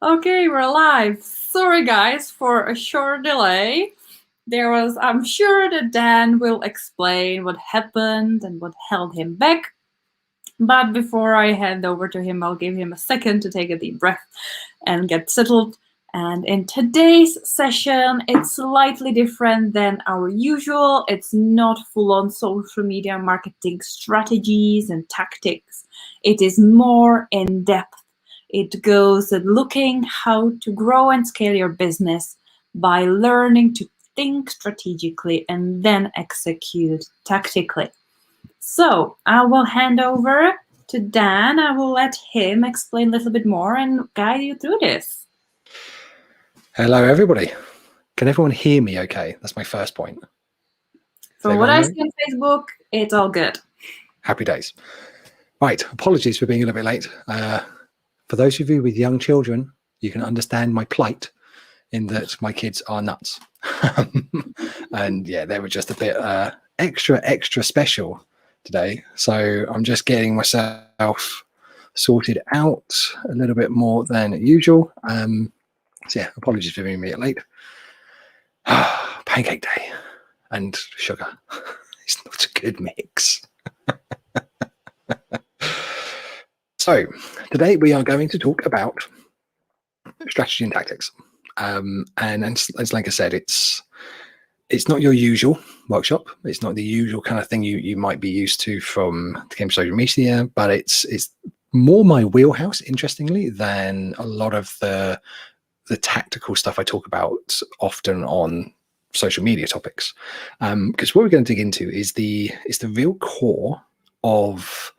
Okay, we're live. Sorry, guys, for a short delay. I'm sure that Dan will explain what happened and what held him back. But before I hand over to him, I'll give him a second to take a deep breath and get settled. And in today's session, it's slightly different than our usual. It's not full-on social media marketing strategies and tactics. It is more in-depth. It goes at looking how to grow and scale your business by learning to think strategically and then execute tactically. So I will hand over to Dan. I will let him explain a little bit more and guide you through this. Hello, everybody. Can everyone hear me okay? That's my first point. From what I see on Facebook, it's all good. Happy days. Right. Apologies for being a little bit late. For those of you with young children, you can understand my plight in that my kids are nuts. And yeah, they were just a bit extra special today. So I'm just getting myself sorted out a little bit more than usual. So yeah, apologies for being a bit late. Pancake day and sugar. It's not a good mix. So today we are going to talk about strategy and tactics. And as like I said, it's not your usual workshop. It's not the usual kind of thing you might be used to from the Cambridge social media, but it's more my wheelhouse, interestingly, than a lot of the tactical stuff I talk about often on social media topics. Because what we're going to dig into is the real core of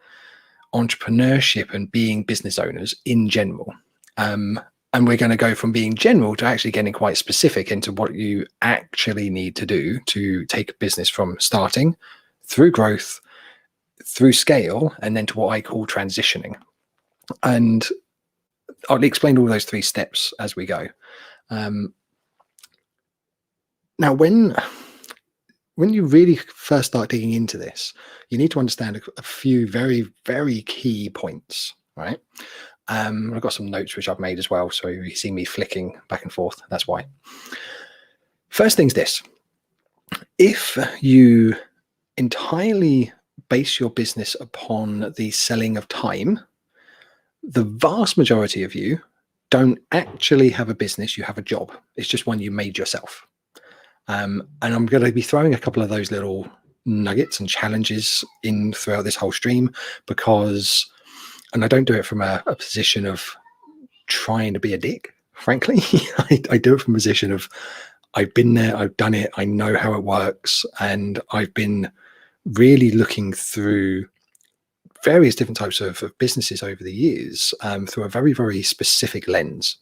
entrepreneurship and being business owners in general. And we're going to go from being general to actually getting quite specific into what you actually need to do to take a business from starting through growth, through scale, and then to what I call transitioning. And I'll explain all those 3 steps as we go. Now, when you really first start digging into this, you need to understand a few very, very key points, right? I've got some notes which I've made as well, so you see me flicking back and forth. That's why. First thing's this. If you entirely base your business upon the selling of time, the vast majority of you don't actually have a business, you have a job. It's just one you made yourself. And I'm going to be throwing a couple of those little nuggets and challenges in throughout this whole stream because, and I don't do it from a position of trying to be a dick, frankly. I do it from a position of I've been there, I've done it, I know how it works, and I've been really looking through various different types of businesses over the years through a very, very specific lens.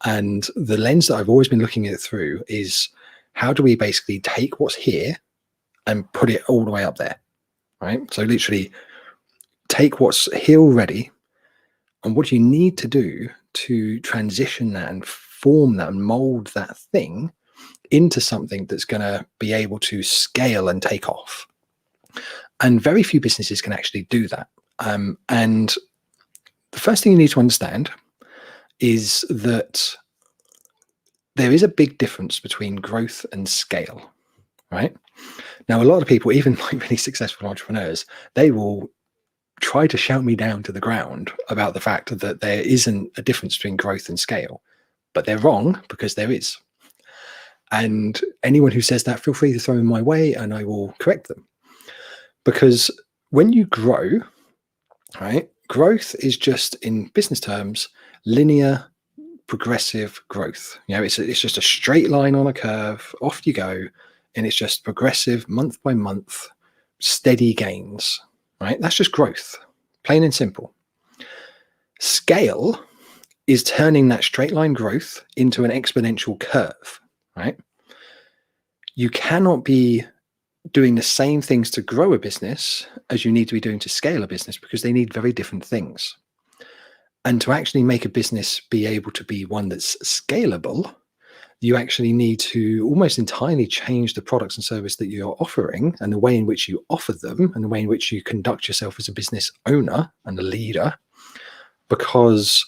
And the lens that I've always been looking at it through is how do we basically take what's here and put it all the way up there, right? So literally take what's here already and what you need to do to transition that and form that and mold that thing into something that's going to be able to scale and take off. And very few businesses can actually do that. And the first thing you need to understand is that there is a big difference between growth and scale, right? Now, a lot of people, even like really successful entrepreneurs, they will try to shout me down to the ground about the fact that there isn't a difference between growth and scale, but they're wrong because there is. And anyone who says that, feel free to throw them my way and I will correct them. Because when you grow, right, growth is just, in business terms, linear, progressive growth. You know, it's just a straight line on a curve, off you go, and it's just progressive, month by month, steady gains, right? That's just growth, plain and simple. Scale is turning that straight line growth into an exponential curve, right? You cannot be doing the same things to grow a business as you need to be doing to scale a business because they need very different things. And to actually make a business be able to be one that's scalable, you actually need to almost entirely change the products and service that you're offering and the way in which you offer them and the way in which you conduct yourself as a business owner and a leader, because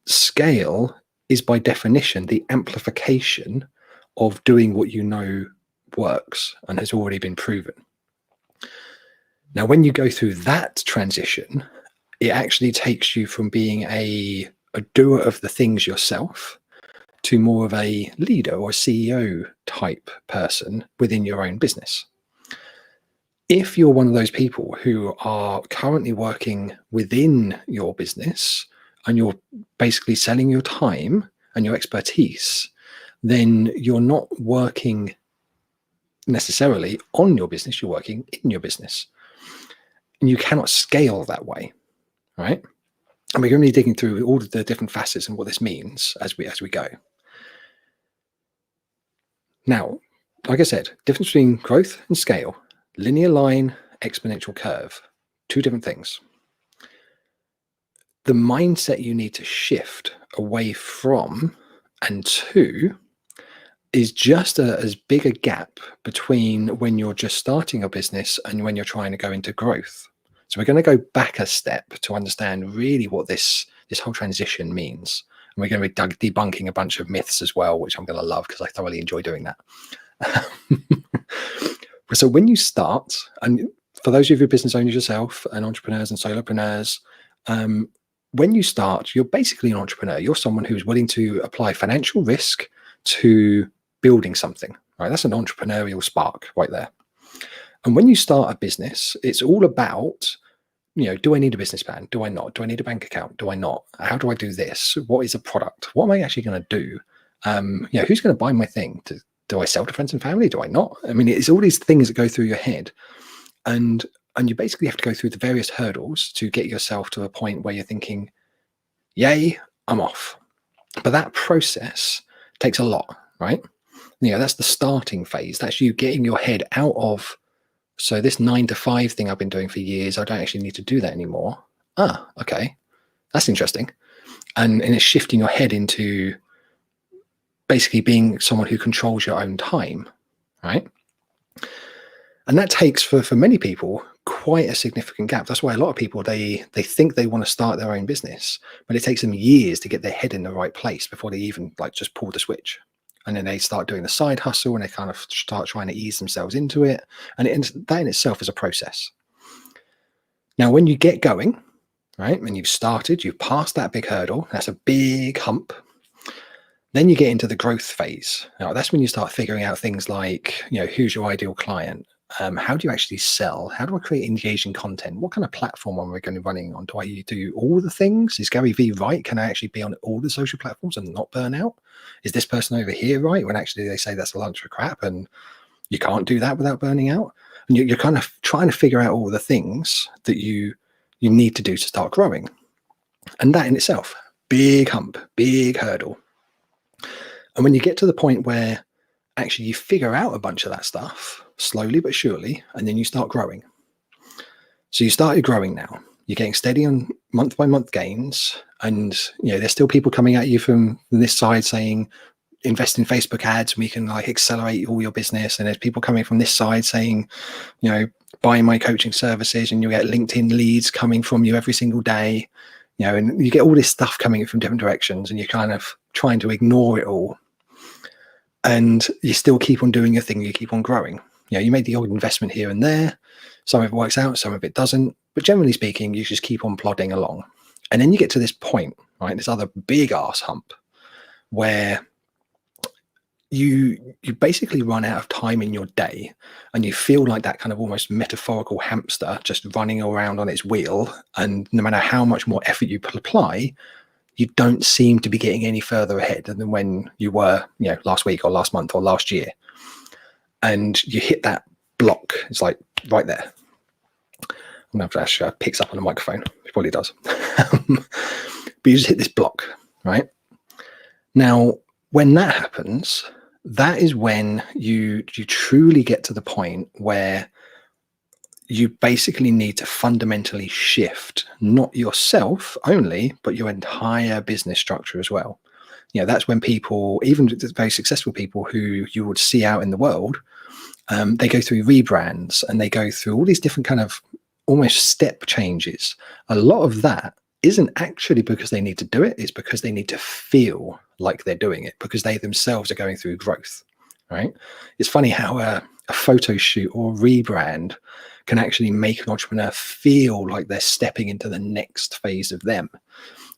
scale is by definition the amplification of doing what you know works and has already been proven. Now, when you go through that transition, it actually takes you from being a doer of the things yourself to more of a leader or CEO type person within your own business. If you're one of those people who are currently working within your business and you're basically selling your time and your expertise, then you're not working necessarily on your business, you're working in your business. And you cannot scale that way, right? And we're going to be digging through all of the different facets and what this means as we go. Now, like I said, difference between growth and scale, linear line, exponential curve, two different things. The mindset you need to shift away from and to is just as big a gap between when you're just starting a business and when you're trying to go into growth. So we're going to go back a step to understand really what this whole transition means. And we're going to be debunking a bunch of myths as well, which I'm going to love because I thoroughly enjoy doing that. So when you start, and for those of you business owners yourself and entrepreneurs and solopreneurs, when you start, you're basically an entrepreneur. You're someone who's willing to apply financial risk to building something, right? That's an entrepreneurial spark right there. And when you start a business, it's all about, do I need a business plan? Do I not? Do I need a bank account? Do I not? How do I do this? What is a product? What am I actually going to do? Who's going to buy my thing? Do I sell to friends and family? Do I not? I mean, it's all these things that go through your head. And you basically have to go through the various hurdles to get yourself to a point where you're thinking, yay, I'm off. But that process takes a lot, right? That's the starting phase. That's you getting your head out of, so this 9 to 5 thing I've been doing for years, I don't actually need to do that anymore. Okay. That's interesting. And it's shifting your head into basically being someone who controls your own time, right? And that takes for many people quite a significant gap. That's why a lot of people, they think they want to start their own business, but it takes them years to get their head in the right place before they even just pull the switch. And then they start doing the side hustle and they kind of start trying to ease themselves into it. And that in itself is a process. Now, when you get going, right, and you've started, you've passed that big hurdle, that's a big hump. Then you get into the growth phase. Now, that's when you start figuring out things like, who's your ideal client? How do you actually sell? How do I create engaging content? What kind of platform am I going to be running on? Do I do all the things? Is Gary Vee right? Can I actually be on all the social platforms and not burn out? Is this person over here right? When actually they say that's a lunch for crap and you can't do that without burning out. And you're kind of trying to figure out all the things that you need to do to start growing. And that in itself, big hump, big hurdle. And when you get to the point where actually you figure out a bunch of that stuff slowly but surely, and then you start growing. So you started growing now. You're getting steady on month by month gains. And there's still people coming at you from this side saying, invest in Facebook ads, we can accelerate all your business. And there's people coming from this side saying, buy my coaching services, and you get LinkedIn leads coming from you every single day. And you get all this stuff coming from different directions, and you're kind of trying to ignore it all. And you still keep on doing your thing, you keep on growing. You made the old investment here and there. Some of it works out, some of it doesn't. But generally speaking, you just keep on plodding along. And then you get to this point, right? This other big ass hump where you basically run out of time in your day, and you feel like that kind of almost metaphorical hamster just running around on its wheel. And no matter how much more effort you apply, you don't seem to be getting any further ahead than when you were, last week or last month or last year. And you hit that block. It's like right there. I'm going to have to picks up on the microphone. It probably does. But you just hit this block, right? Now, when that happens, that is when you truly get to the point where you basically need to fundamentally shift, not yourself only, but your entire business structure as well. That's when people, even very successful people who you would see out in the world, they go through rebrands and they go through all these different kind of almost step changes. A lot of that isn't actually because they need to do it. It's because they need to feel like they're doing it, because they themselves are going through growth, right? It's funny how a photo shoot or rebrand can actually make an entrepreneur feel like they're stepping into the next phase of them.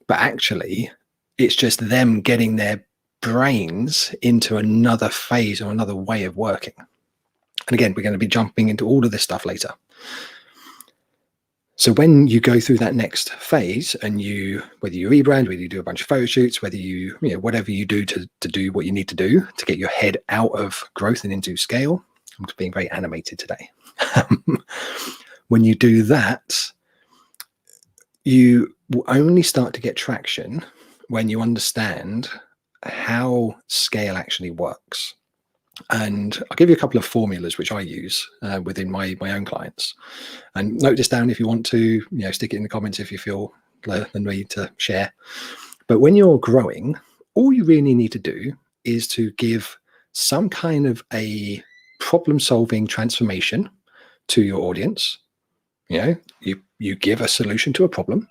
But actually, it's just them getting their brains into another phase or another way of working. And again, we're going to be jumping into all of this stuff later. So when you go through that next phase, and whether you rebrand, whether you do a bunch of photo shoots, whether whatever you do to do what you need to do to get your head out of growth and into scale. I'm just being very animated today. When you do that, you will only start to get traction when you understand how scale actually works. And I'll give you a couple of formulas which I use within my own clients. And note this down if you want to, stick it in the comments if you feel the need to share. But when you're growing, all you really need to do is to give some kind of a problem-solving transformation to your audience. You give a solution to a problem,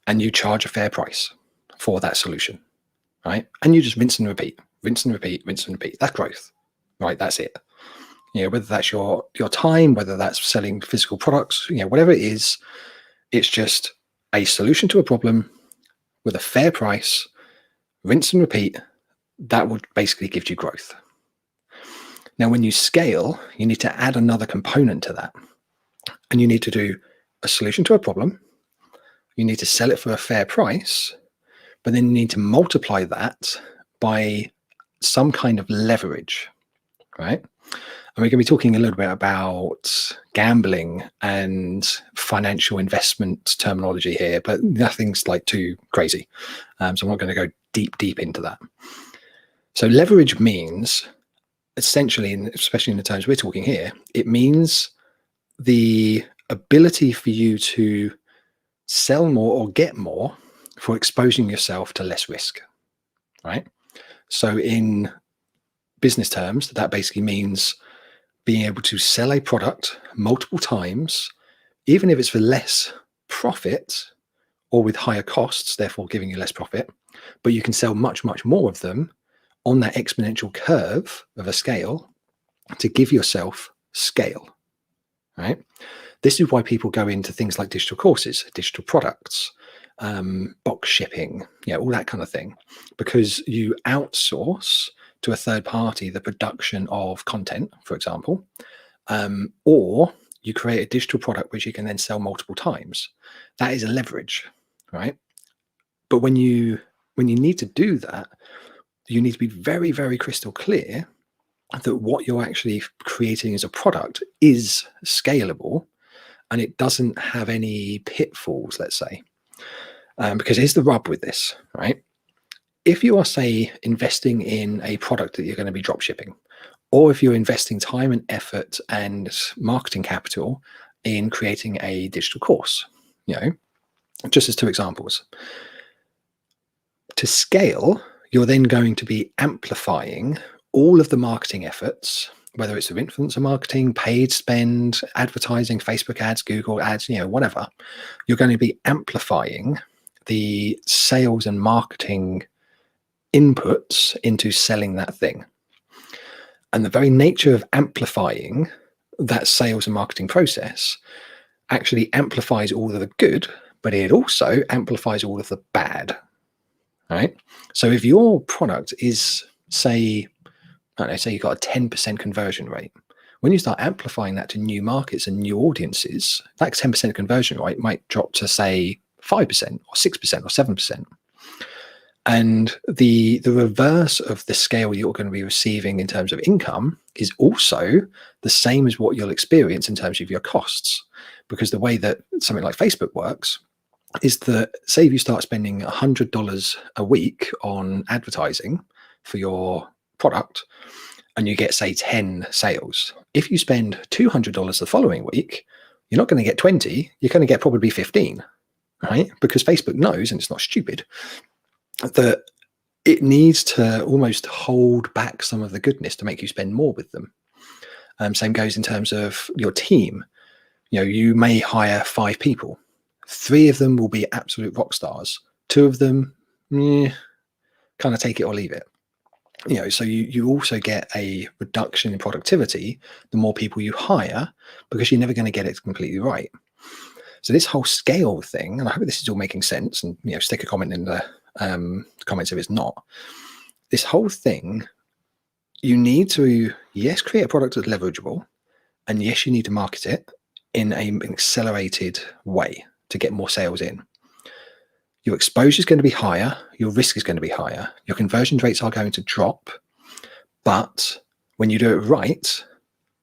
and you charge a fair price for that solution, right? And you just rinse and repeat, rinse and repeat, rinse and repeat. That's growth. Right, that's it. Whether that's your time, whether that's selling physical products, whatever it is, it's just a solution to a problem with a fair price, rinse and repeat. That would basically give you growth. Now, when you scale, you need to add another component to that, and you need to do a solution to a problem. You need to sell it for a fair price, but then you need to multiply that by some kind of leverage. Right? And we're going to be talking a little bit about gambling and financial investment terminology here, but nothing's like too crazy. So I'm not going to go deep into that. So leverage means essentially, and especially in the terms we're talking here, it means the ability for you to sell more or get more for exposing yourself to less risk, right? So in business terms, that basically means being able to sell a product multiple times, even if it's for less profit or with higher costs, therefore giving you less profit, but you can sell much more of them on that exponential curve of a scale to give yourself scale, right? This is why people go into things like digital courses, digital products, box shipping, all that kind of thing, because you outsource to a third party the production of content, for example, or you create a digital product which you can then sell multiple times. That is a leverage, right? But when you need to do that, you need to be very, very crystal clear that what you're actually creating as a product is scalable and it doesn't have any pitfalls, let's say. Because here's the rub with this, right? If you are, say, investing in a product that you're going to be drop shipping, or if you're investing time and effort and marketing capital in creating a digital course, just as two examples, to scale, you're then going to be amplifying all of the marketing efforts, whether it's through influencer marketing, paid spend, advertising, Facebook ads, Google ads, whatever. You're going to be amplifying the sales and marketing inputs into selling that thing. And the very nature of amplifying that sales and marketing process actually amplifies all of the good, but it also amplifies all of the bad, right? So if your product is, say you've got a 10% conversion rate, when you start amplifying that to new markets and new audiences, that 10% conversion rate might drop to, say, 5% or 6% or 7%. And the reverse of the scale you're going to be receiving in terms of income is also the same as what you'll experience in terms of your costs. Because the way that something like Facebook works is that, say, if you start spending $100 a week on advertising for your product and you get, say, 10 sales, if you spend $200 the following week, you're not going to get 20, you're going to get probably 15, right? Because Facebook knows, and it's not stupid, that it needs to almost hold back some of the goodness to make you spend more with them. Same goes in terms of your team. You may hire 5 people. 3 of them will be absolute rock stars. 2 of them, kind of take it or leave it. So you also get a reduction in productivity the more people you hire, because you're never going to get it completely right. So this whole scale thing, and I hope this is all making sense, and stick a comment in the comments if it's not. This whole thing, you need to, yes, create a product that's leverageable, and yes, you need to market it in an accelerated way to get more sales in. Your exposure is going to be higher, your risk is going to be higher, your conversion rates are going to drop, but when you do it right,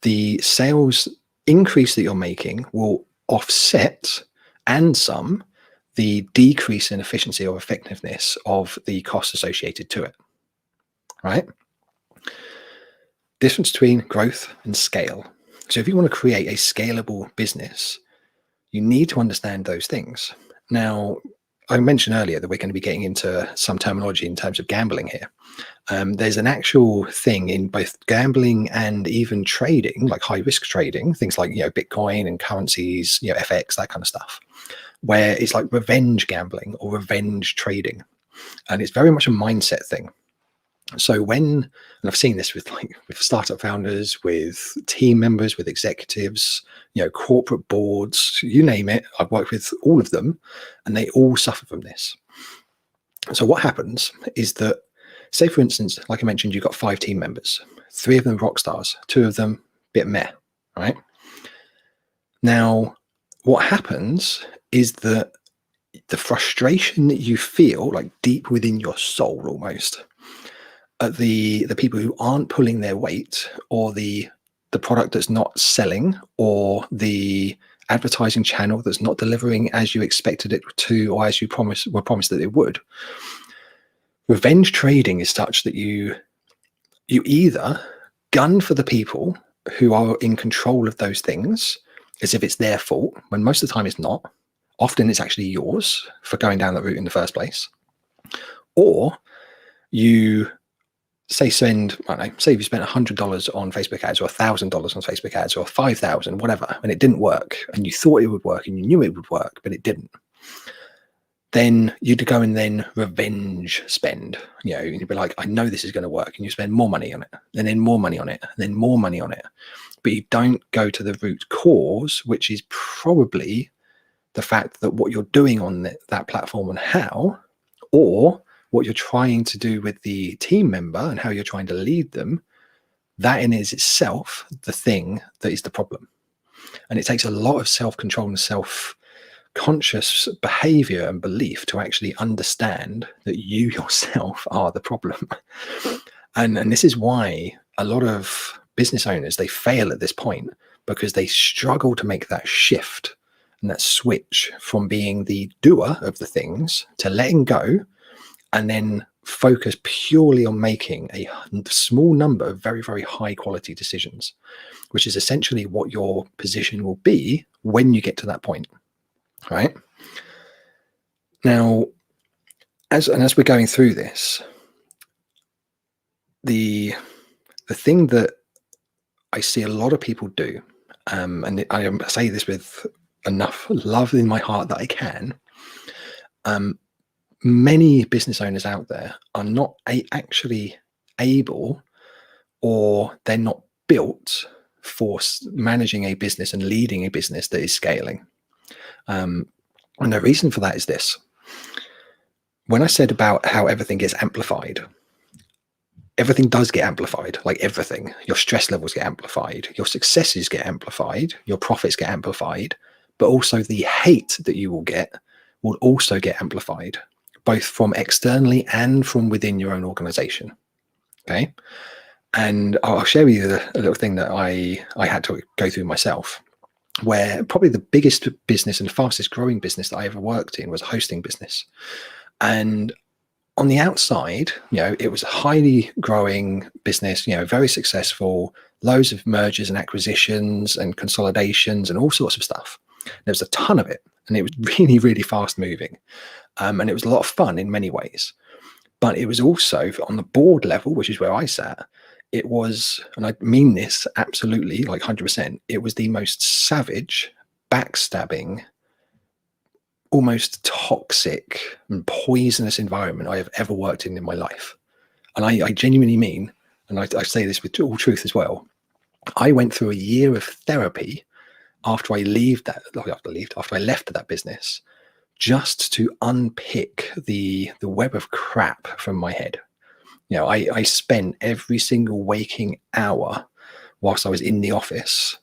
the sales increase that you're making will offset and some the decrease in efficiency or effectiveness of the costs associated to it, right? Difference between growth and scale. So if you want to create a scalable business, you need to understand those things. Now, I mentioned earlier that we're going to be getting into some terminology in terms of gambling here. There's an actual thing in both gambling and even trading, like high risk trading, things like Bitcoin and currencies, FX, that kind of stuff, where it's like revenge gambling or revenge trading, and it's very much a mindset thing. So and I've seen this with startup founders, with team members, with executives, corporate boards, you name it. I've worked with all of them, and they all suffer from this. So what happens is that, say for instance, like I mentioned, you've got 5 team members, 3 of them rock stars, 2 of them bit meh, right? Now, what happens is that the frustration that you feel, like deep within your soul almost, at the people who aren't pulling their weight, or the product that's not selling, or the advertising channel that's not delivering as you expected it to, or as you were promised that it would. Revenge trading is such that you either gun for the people who are in control of those things as if it's their fault, when most of the time it's not. Often it's actually yours for going down that route in the first place. Or you say if you spent $100 on Facebook ads, or $1,000 on Facebook ads, or $5,000, whatever, and it didn't work, and you thought it would work, and you knew it would work, but it didn't. Then you'd go and then revenge spend. You'd be like, I know this is going to work, and you spend more money on it, and then more money on it, and then more money on it. But you don't go to the root cause, which is probably the fact that what you're doing on that platform and how, or what you're trying to do with the team member and how you're trying to lead them, that in is itself the thing that is the problem. And it takes a lot of self-control and self-conscious behavior and belief to actually understand that you yourself are the problem. And this is why a lot of business owners, they fail at this point, because they struggle to make that shift and that switch from being the doer of the things to letting go, and then focus purely on making a small number of very, very high quality decisions, which is essentially what your position will be when you get to that point, right? Now, as we're going through this, the thing that I see a lot of people do, and I say this with enough love in my heart that I can, many business owners out there are not actually able, or they're not built for managing a business and leading a business that is scaling. And the reason for that is this. When I said about how everything gets amplified, everything does get amplified, like everything. Your stress levels get amplified, your successes get amplified, your profits get amplified, but also the hate that you will also get amplified, both from externally and from within your own organization. Okay. And I'll share with you a little thing that I had to go through myself, where probably the biggest business and fastest growing business that I ever worked in was a hosting business. And on the outside, it was a highly growing business, very successful, loads of mergers and acquisitions and consolidations and all sorts of stuff. There was a ton of it, and it was really, really fast moving. And it was a lot of fun in many ways. But it was also, on the board level, which is where I sat, it was, and I mean this absolutely, like 100%, it was the most savage, backstabbing, almost toxic and poisonous environment I have ever worked in my life. And I genuinely mean, and I say this with all truth as well, I went through a year of therapy after I left that business, just to unpick the web of crap from my head. You know, I spent every single waking hour whilst I was in the office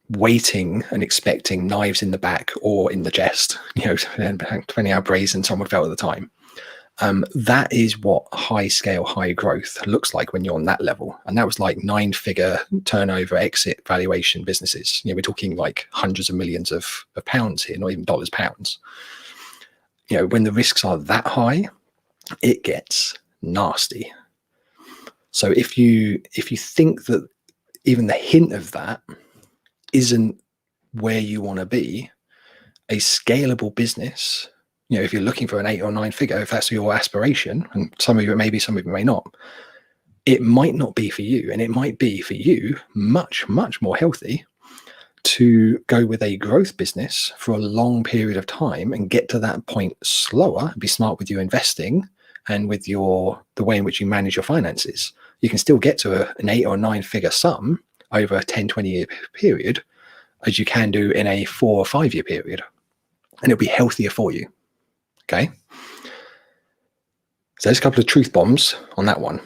waiting and expecting knives in the back or in the chest, you know, depending how brazen someone felt at the time. That is what high scale, high growth looks like when you're on that level. And that was like 9-figure turnover, exit valuation businesses. You know, we're talking like hundreds of millions of pounds here, not even dollars, pounds. You know, when the risks are that high, it gets nasty. So if you think that even the hint of that isn't where you want to be, a scalable business, you know, if you're looking for an 8 or 9 figure, if that's your aspiration, and some of you maybe, some of you may not, it might not be for you. And it might be for you much, much more healthy to go with a growth business for a long period of time and get to that point slower, be smart with your investing and with the way in which you manage your finances. You can still get to an 8 or 9 figure sum over a 10, 20 year period as you can do in a 4 or 5 year period. And it'll be healthier for you. Okay. So there's a couple of truth bombs on that one.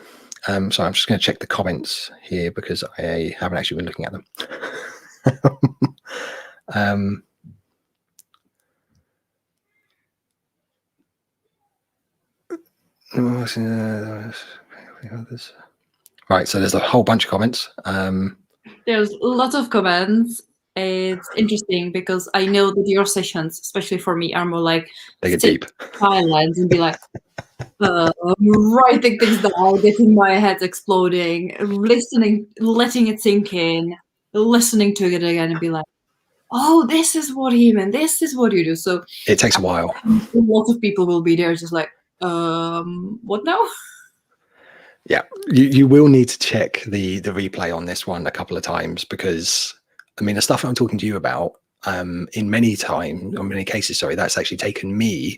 So I'm just going to check the comments here because I haven't actually been looking at them. Right, so there's a whole bunch of comments. There's lots of comments. It's interesting because I know that your sessions, especially for me, are more like they get deep. Silence and be like, writing things down, getting my head exploding, listening, letting it sink in, listening to it again and be like, oh, this is what he meant, this is what you do. So it takes a while. A lot of people will be there just like, what now? Yeah, you will need to check the replay on this one a couple of times because, I mean, the stuff I'm talking to you about, in many cases, that's actually taken me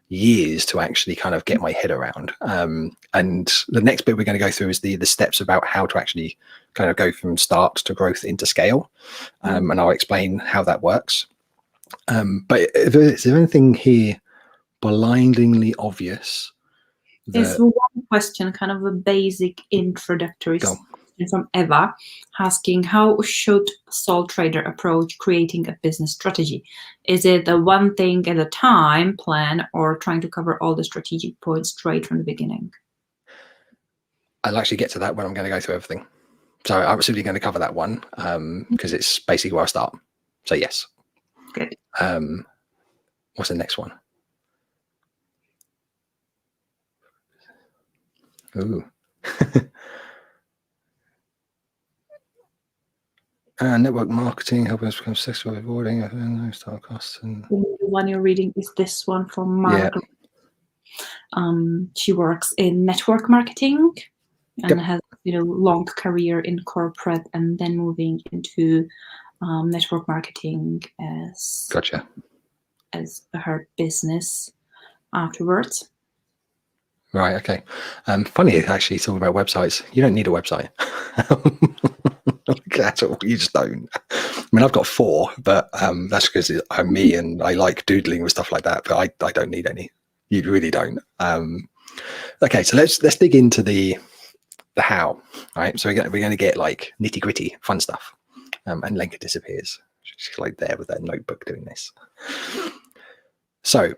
years to actually kind of get my head around. And the next bit we're going to go through is the steps about how to actually kind of go from start to growth into scale. And I'll explain how that works. But is there anything here blindingly obvious? There's one question, kind of a basic introductory question from Eva, asking how should sole trader approach creating a business strategy? Is it a one thing at a time plan or trying to cover all the strategic points straight from the beginning? I'll actually get to that when I'm going to go through everything. So I'm absolutely going to cover that one because it's basically where I start. So yes. Good. What's the next one? Ooh. Network marketing, helping us become successful, avoiding start costs. And the one you're reading is this one from Margaret. Yeah. She works in network marketing and has long career in corporate and then moving into network marketing as her business afterwards. Right. Okay. Funny, actually, talking about websites. You don't need a website. At all. You just don't. I mean, I've got 4, but that's because I'm me and I like doodling with stuff like that. But I don't need any. You really don't. Okay, so let's dig into the how. Right. So we're going to get like nitty gritty, fun stuff. And Lenka disappears. She's like there with her notebook doing this. So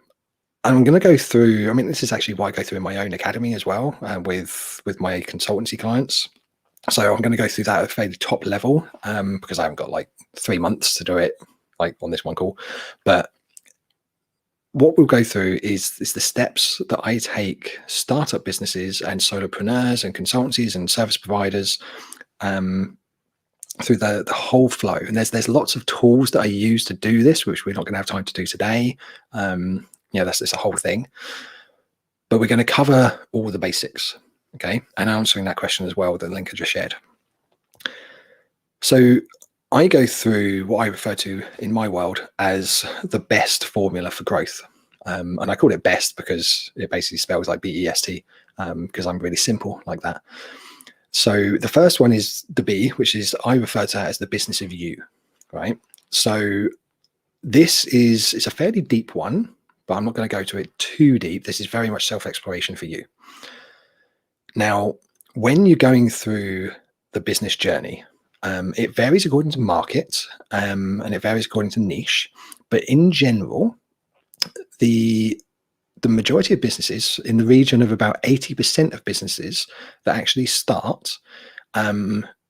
I'm going to go through, I mean, this is actually why I go through in my own academy as well, with my consultancy clients. So I'm going to go through that at a fairly top level because I haven't got like 3 months to do it like on this one call. But what we'll go through is the steps that I take startup businesses and solopreneurs and consultancies and service providers through the whole flow. And there's lots of tools that I use to do this, which we're not going to have time to do today. That's a whole thing. But we're going to cover all the basics, okay? And answering that question as well that Lenka just shared. So I go through what I refer to in my world as the best formula for growth. And I call it best because it basically spells like BEST, because I'm really simple like that. So the first one is the B, which is I refer to as the business of you, right? So this is, it's a fairly deep one, but I'm not going to go to it too deep. This is very much self-exploration for you. Now, when you're going through the business journey, it varies according to market, and it varies according to niche. But in general, the majority of businesses, in the region of about 80% of businesses that actually start,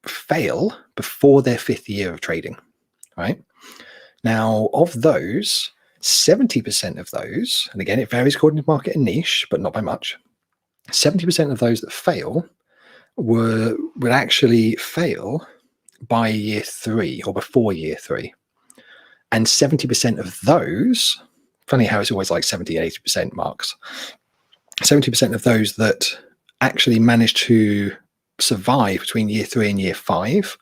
fail before their 5th year of trading, right? Now, of those, 70% of those, and again, it varies according to market and niche, but not by much, 70% of those that fail would actually fail by year 3 or before year 3. And 70% of those, funny how it's always like 70 and 80% marks, 70% of those that actually manage to survive between year 3 and year 5,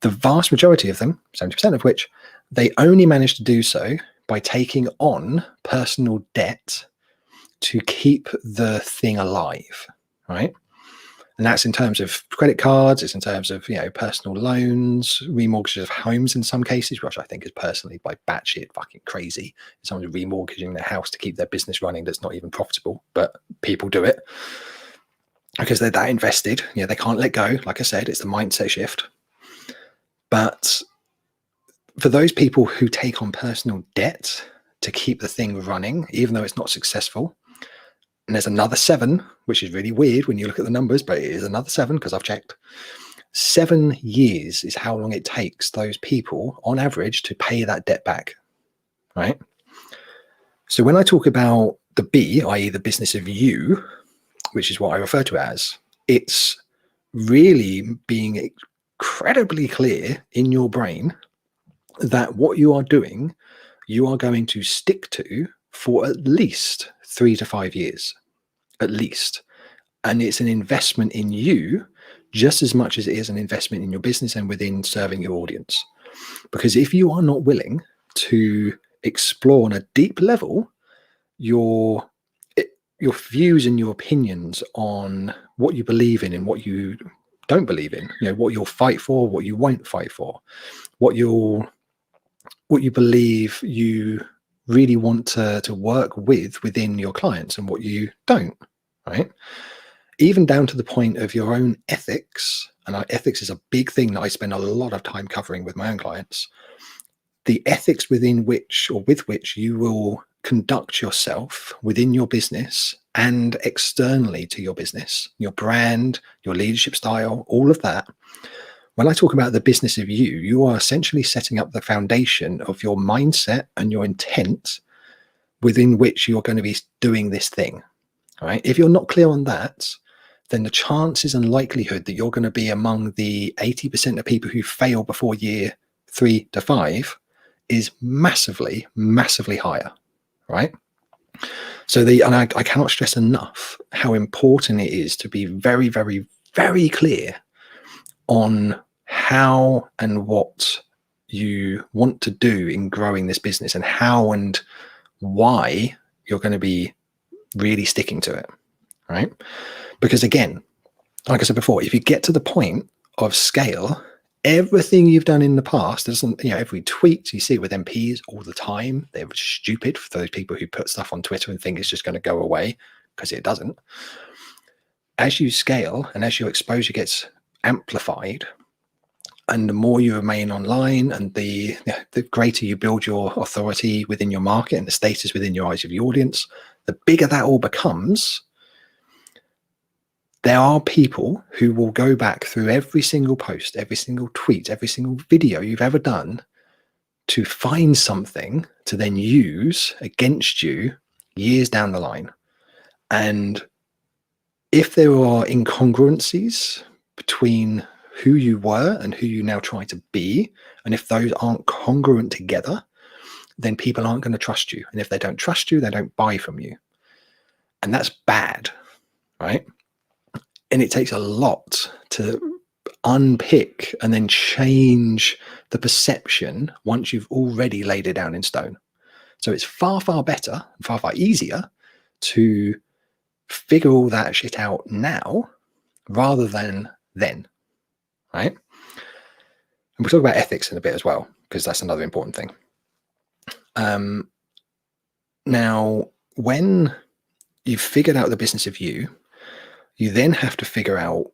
the vast majority of them, 70% of which, they only manage to do so by taking on personal debt to keep the thing alive, right? And that's in terms of credit cards, it's in terms of, personal loans, remortgages of homes in some cases, which I think is personally like batshit fucking crazy. Someone's remortgaging their house to keep their business running that's not even profitable, but people do it because they're that invested. They can't let go. Like I said, it's the mindset shift. But for those people who take on personal debt to keep the thing running, even though it's not successful, and there's another 7, which is really weird when you look at the numbers, but it is another 7 because I've checked. 7 years is how long it takes those people on average to pay that debt back, right? So when I talk about the B, i.e. the business of you, which is what I refer to as, it's really being incredibly clear in your brain that what you are doing, you are going to stick to for at least 3 to 5 years, at least. And it's an investment in you just as much as it is an investment in your business and within serving your audience. Because if you are not willing to explore on a deep level your views and your opinions on what you believe in and what you don't believe in, what you'll fight for, what you won't fight for, what you believe you really want to work within your clients and what you don't, right? Even down to the point of your own ethics, and ethics is a big thing that I spend a lot of time covering with my own clients. The ethics with which you will conduct yourself within your business and externally to your business, your brand, your leadership style, all of that. When I talk about the business of you, you are essentially setting up the foundation of your mindset and your intent within which you're going to be doing this thing, right? If you're not clear on that, then the chances and likelihood that you're going to be among the 80% of people who fail before year 3 to 5 is massively, massively higher, right? So I cannot stress enough how important it is to be very, very, very clear on how and what you want to do in growing this business and how and why you're going to be really sticking to it, right? Because again, like I said before, if you get to the point of scale, everything you've done in the past doesn't, every tweet you see with MPs all the time, they're stupid for those people who put stuff on Twitter and think it's just going to go away, because it doesn't. As you scale and as your exposure gets amplified, and the more you remain online and the greater you build your authority within your market and the status within your eyes of the audience, the bigger that all becomes. There are people who will go back through every single post, every single tweet, every single video you've ever done to find something to then use against you years down the line. And if there are incongruencies between who you were and who you now try to be, and if those aren't congruent together, then people aren't going to trust you. And if they don't trust you, they don't buy from you. And that's bad, right? And it takes a lot to unpick and then change the perception once you've already laid it down in stone. So it's far, far better, far, far easier to figure all that shit out now rather than then, right? And we'll talk about ethics in a bit as well, because that's another important thing. Now, when you've figured out the business of you then have to figure out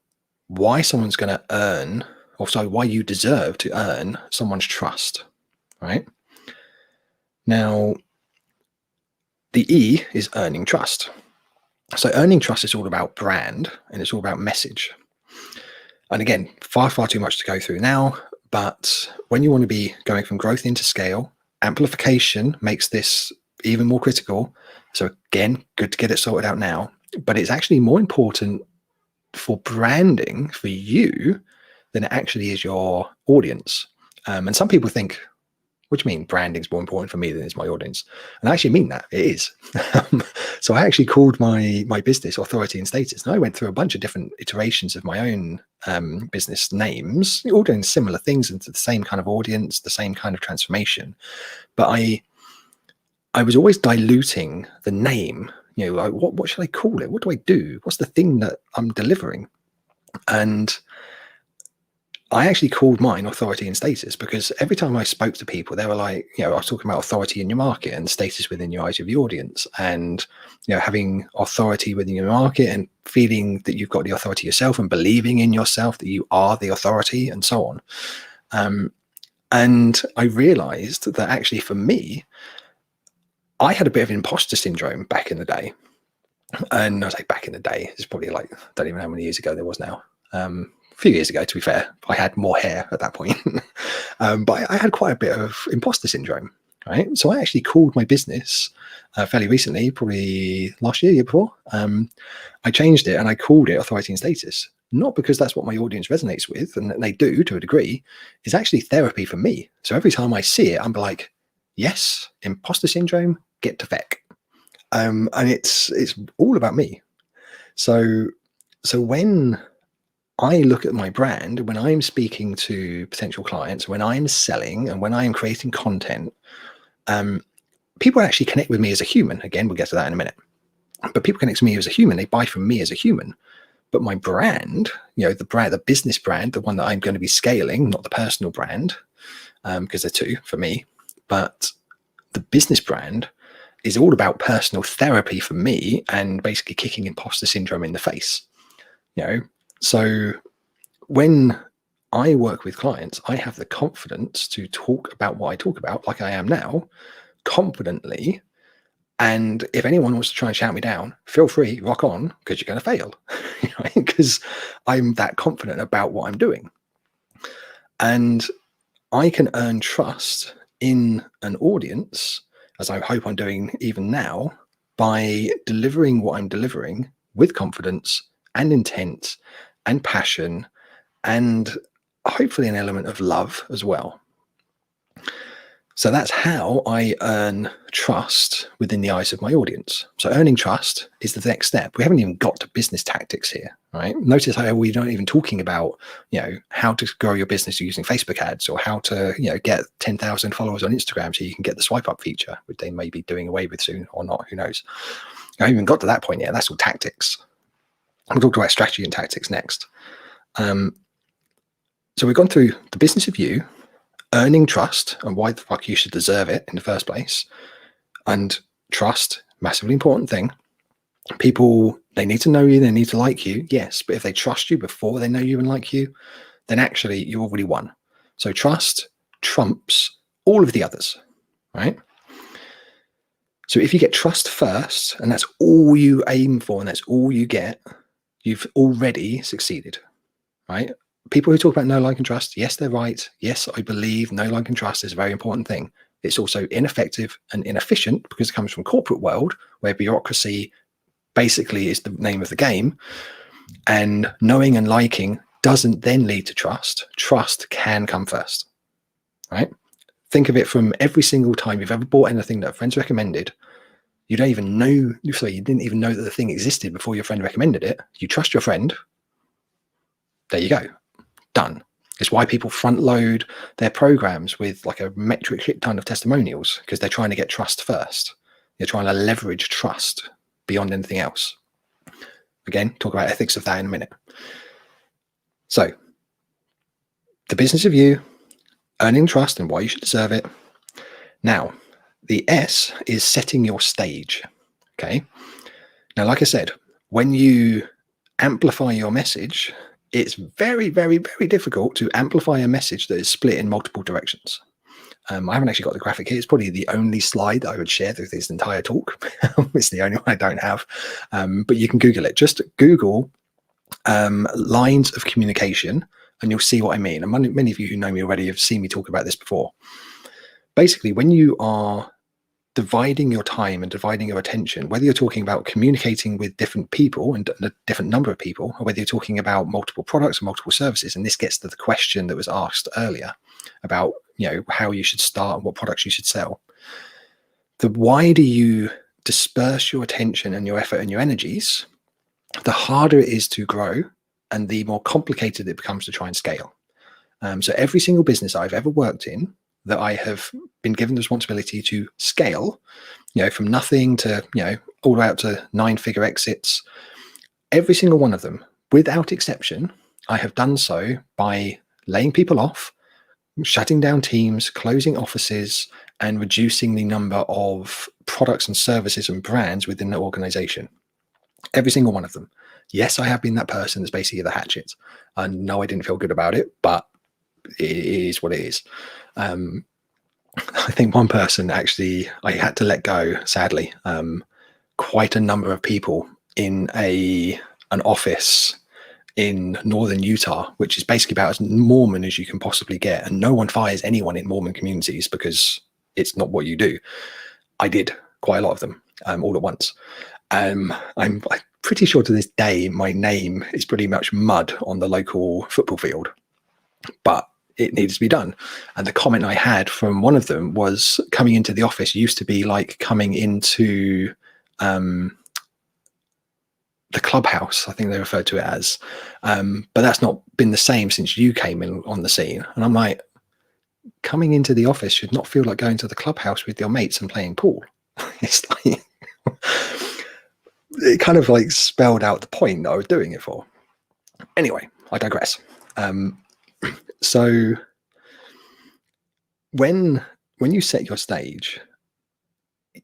why someone's going to earn, or sorry, why you deserve to earn someone's trust, right? Now, the E is earning trust. So earning trust is all about brand and it's all about message. And again, far, far too much to go through now, but when you want to be going from growth into scale, amplification makes this even more critical. So again, good to get it sorted out now, but it's actually more important for branding for you than it actually is your audience. And some people think, what do you mean branding is more important for me than is my audience? And I actually mean that, it is. So I actually called my business Authority and Status. And I went through a bunch of different iterations of my own business names, all doing similar things into the same kind of audience, the same kind of transformation. But I was always diluting the name. You know, like, what should I call it? What do I do? What's the thing that I'm delivering? And I actually called mine Authority and Status because every time I spoke to people, they were like, you know, I was talking about authority in your market and status within your eyes of the audience, and, you know, having authority within your market and feeling that you've got the authority yourself and believing in yourself that you are the authority and so on. And I realized that actually for me, I had a bit of imposter syndrome back in the day. And I say back in the day, it's probably like, I don't even know how many years ago there was now. A few years ago, to be fair, I had more hair at that point. But I had quite a bit of imposter syndrome, right? So I actually called my business fairly recently, probably last year before. I changed it and I called it Authority and Status, not because that's what my audience resonates with, and they do to a degree. It's actually therapy for me. So every time I see it, I'm like, yes, imposter syndrome, get to feck. And it's all about me. So when I look at my brand, when I'm speaking to potential clients, when I'm selling and when I'm creating content, people actually connect with me as a human. Again, we'll get to that in a minute. But people connect to me as a human. They buy from me as a human. But my brand, you know, the business brand, the one that I'm going to be scaling, not the personal brand, because they're two for me, but the business brand is all about personal therapy for me and basically kicking imposter syndrome in the face. You know, so when I work with clients, I have the confidence to talk about what I talk about, like I am now, confidently. And if anyone wants to try and shout me down, feel free, rock on, because you're going to fail, because I'm that confident about what I'm doing. And I can earn trust in an audience, as I hope I'm doing even now, by delivering what I'm delivering with confidence and intent and passion, and hopefully an element of love as well. So that's how I earn trust within the eyes of my audience. So earning trust is the next step. We haven't even got to business tactics here, right? Notice how we're not even talking about, you know, how to grow your business using Facebook ads, or how to, you know, get 10,000 followers on Instagram so you can get the swipe up feature, which they may be doing away with soon or not, who knows. I haven't even got to that point yet. That's all tactics. We'll talk about strategy and tactics next. So we've gone through the business of you, earning trust and why the fuck you should deserve it in the first place. And trust, massively important thing. People, they need to know you, they need to like you, yes, but if they trust you before they know you and like you, then actually you already won. So trust trumps all of the others, right? So if you get trust first, and that's all you aim for and that's all you get, you've already succeeded, right? People who talk about know, like, and trust, yes, they're right. Yes, I believe know, like, and trust is a very important thing. It's also ineffective and inefficient because it comes from corporate world where bureaucracy basically is the name of the game. And knowing and liking doesn't then lead to trust. Trust can come first, right? Think of it from every single time you've ever bought anything that a friend's recommended. You don't even know, sorry, you didn't even know that the thing existed before your friend recommended it. You trust your friend. There you go. done. It's why people front load their programs with like a metric shit ton of testimonials, because they're trying to get trust first. They're trying to leverage trust beyond anything else. Again, talk about ethics of that in a minute. So the business of you, earning trust and why you should deserve it. Now, the S is setting your stage. Okay. Now, like I said, when you amplify your message, it's very, very, very difficult to amplify a message that is split in multiple directions. I haven't actually got the graphic here. It's probably the only slide I would share through this entire talk. It's the only one I don't have. But you can Google it. Just Google lines of communication and you'll see what I mean. And many of you who know me already have seen me talk about this before. Basically, when you are dividing your time and dividing your attention, whether you're talking about communicating with different people and a different number of people, or whether you're talking about multiple products or multiple services, and this gets to the question that was asked earlier about, you know, how you should start and what products you should sell. The wider you disperse your attention and your effort and your energies, the harder it is to grow and the more complicated it becomes to try and scale. So every single business I've ever worked in that I have been given the responsibility to scale, you know, from nothing to, you know, all the way up to 9-figure exits, every single one of them, without exception, I have done so by laying people off, shutting down teams, closing offices, and reducing the number of products and services and brands within the organization. Every single one of them. Yes, I have been that person that's basically the hatchet. And no, I didn't feel good about it, but it is what it is. I think one person actually I had to let go, sadly. Quite a number of people in an office in northern Utah, which is basically about as Mormon as you can possibly get. And no one fires anyone in Mormon communities because it's not what you do. I did quite a lot of them all at once. I'm pretty sure to this day my name is pretty much mud on the local football field, but it needs to be done. And the comment I had from one of them was, coming into the office used to be like coming into the clubhouse, I think they referred to it as, but that's not been the same since you came in on the scene. And I'm like, coming into the office should not feel like going to the clubhouse with your mates and playing pool. It's like it kind of like spelled out the point that I was doing it for. Anyway, I digress. So when you set your stage,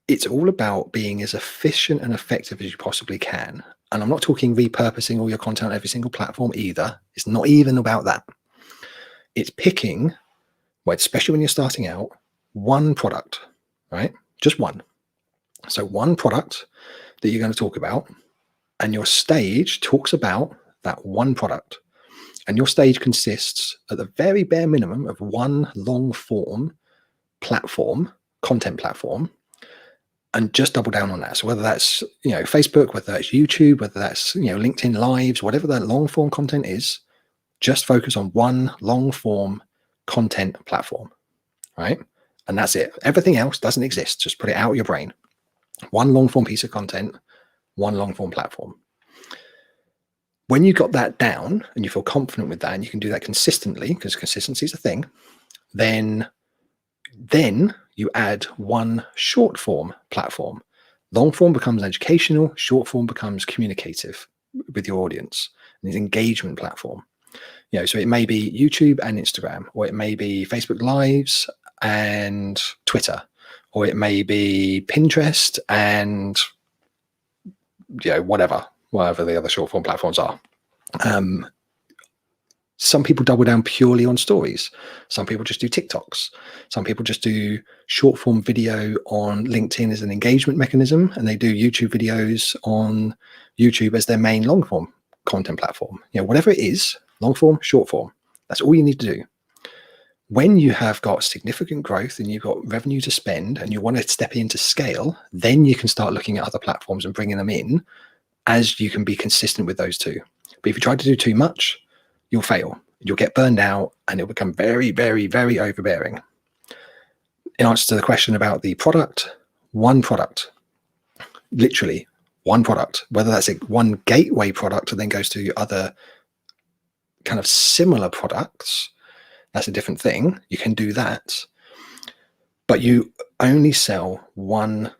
it's all about being as efficient and effective as you possibly can. And I'm not talking repurposing all your content on every single platform either. It's not even about that. It's picking, well, especially when you're starting out, one product, right? Just one. So one product that you're going to talk about, and your stage talks about that one product. And your stage consists at the very bare minimum of one long form platform, content platform, and just double down on that. So whether that's, you know, Facebook, whether that's YouTube, whether that's, you know, LinkedIn Lives, whatever that long form content is, just focus on one long form content platform, right? And that's it. Everything else doesn't exist. Just put it out of your brain. One long form piece of content, one long form platform. When you got that down and you feel confident with that and you can do that consistently, because consistency is a thing, then you add one short form platform. Long form becomes educational, short form becomes communicative with your audience, and it's an engagement platform. You know, so it may be YouTube and Instagram, or it may be Facebook Lives and Twitter, or it may be Pinterest and, you know, whatever the other short form platforms are. Some people double down purely on stories. Some people just do TikToks. Some people just do short form video on LinkedIn as an engagement mechanism, and they do YouTube videos on YouTube as their main long form content platform. You know, whatever it is, long form, short form, that's all you need to do. When you have got significant growth and you've got revenue to spend and you want to step into scale, then you can start looking at other platforms and bringing them in, as you can be consistent with those two. But if you try to do too much, you'll fail. You'll get burned out and it'll become very, very, very overbearing. In answer to the question about the product, one product, literally one product, whether that's one gateway product that then goes to other kind of similar products, that's a different thing. You can do that, but you only sell one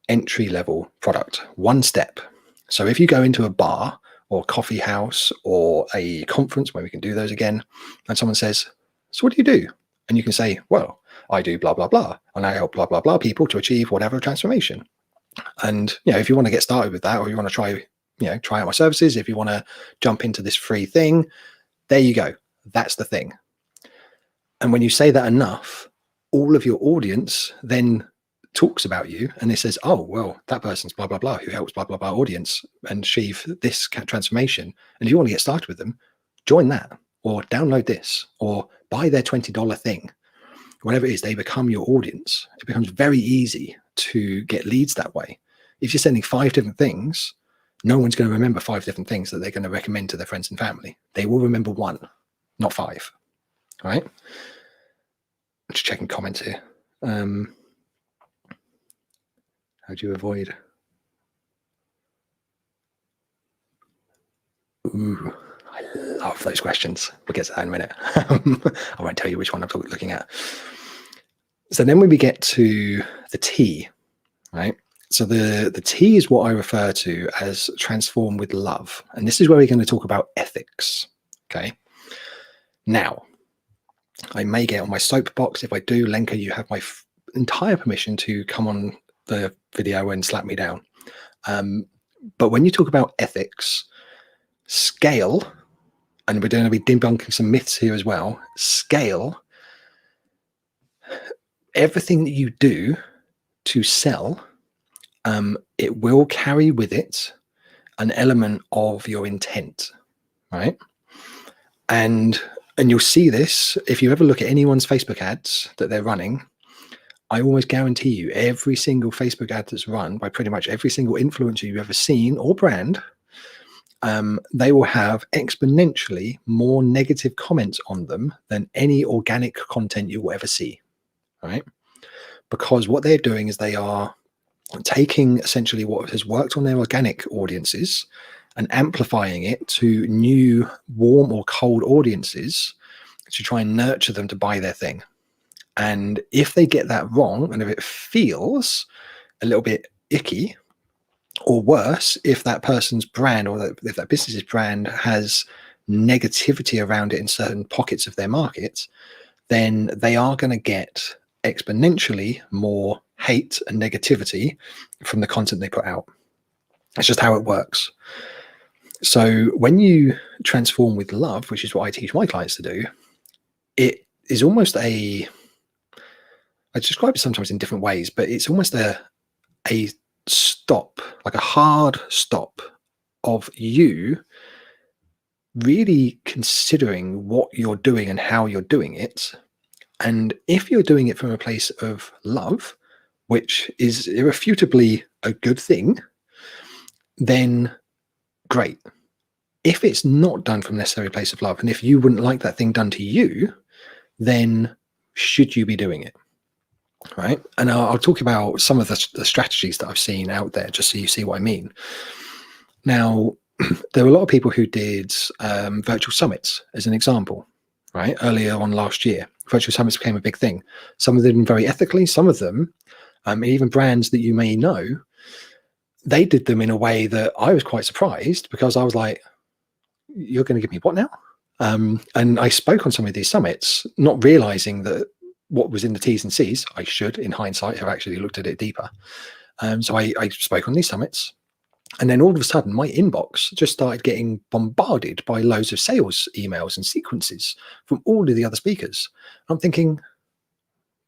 entry level product, one step. So if you go into a bar or a coffee house or a conference where we can do those again, and someone says, so what do you do? And you can say, well, I do blah, blah, blah. And I help blah, blah, blah people to achieve whatever transformation. And, if you want to get started with that, or you want to try out my services, if you want to jump into this free thing, there you go. That's the thing. And when you say that enough, all of your audience then talks about you, and it says, oh, well, that person's blah, blah, blah, who helps blah, blah, blah audience and achieve this transformation. And if you want to get started with them, join that, or download this, or buy their $20 thing. Whatever it is, they become your audience. It becomes very easy to get leads that way. If you're sending 5 different things, no one's going to remember 5 different things that they're going to recommend to their friends and family. They will remember 1, not 5. All right? I'm just checking comments here. How do you avoid? Ooh, I love those questions. We'll get to that in a minute. I won't tell you which one I'm looking at. So then when we get to the T, right? So the T is what I refer to as transform with love. And this is where we're going to talk about ethics. Okay. Now, I may get on my soapbox. If I do, Lenka, you have my entire permission to come on the video and slap me down. But when you talk about ethics, scale, and we're going to be debunking some myths here as well, scale, everything that you do to sell, it will carry with it an element of your intent, right? And you'll see this if you ever look at anyone's Facebook ads that they're running. I almost guarantee you every single Facebook ad that's run by pretty much every single influencer you've ever seen or brand, they will have exponentially more negative comments on them than any organic content you will ever see, right? Because what they're doing is they are taking essentially what has worked on their organic audiences and amplifying it to new warm or cold audiences to try and nurture them to buy their thing. And if they get that wrong, and if it feels a little bit icky, or worse, if that person's brand or if that business's brand has negativity around it in certain pockets of their market, then they are going to get exponentially more hate and negativity from the content they put out. It's just how it works. So when you transform with love, which is what I teach my clients to do, it is almost I describe it sometimes in different ways, but it's almost a stop, like a hard stop of you really considering what you're doing and how you're doing it. And if you're doing it from a place of love, which is irrefutably a good thing, then great. If it's not done from necessarily a place of love, and if you wouldn't like that thing done to you, then should you be doing it? Right. And I'll talk about some of the strategies that I've seen out there, just so you see what I mean. Now, there were a lot of people who did virtual summits as an example, right? Earlier on last year, virtual summits became a big thing. Some of them very ethically, some of them, even brands that you may know, they did them in a way that I was quite surprised, because I was like, you're going to give me what now? And I spoke on some of these summits, not realizing that what was in the T's and C's, I should, in hindsight, have actually looked at it deeper. So I spoke on these summits, and then all of a sudden my inbox just started getting bombarded by loads of sales emails and sequences from all of the other speakers. I'm thinking,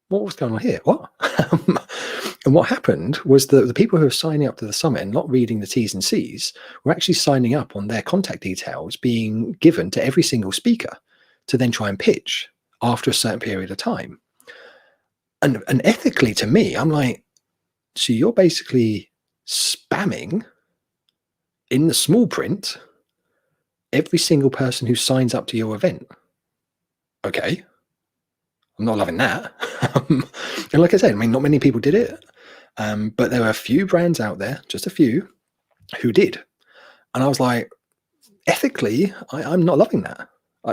what was going on here? What? And what happened was that the people who were signing up to the summit and not reading the T's and C's were actually signing up on their contact details being given to every single speaker to then try and pitch after a certain period of time. And ethically, to me, I'm like, so you're basically spamming in the small print every single person who signs up to your event. Okay. I'm not loving that. And like I said, I mean, not many people did it, but there were a few brands out there, just a few, who did. And I was like, ethically, I'm not loving that.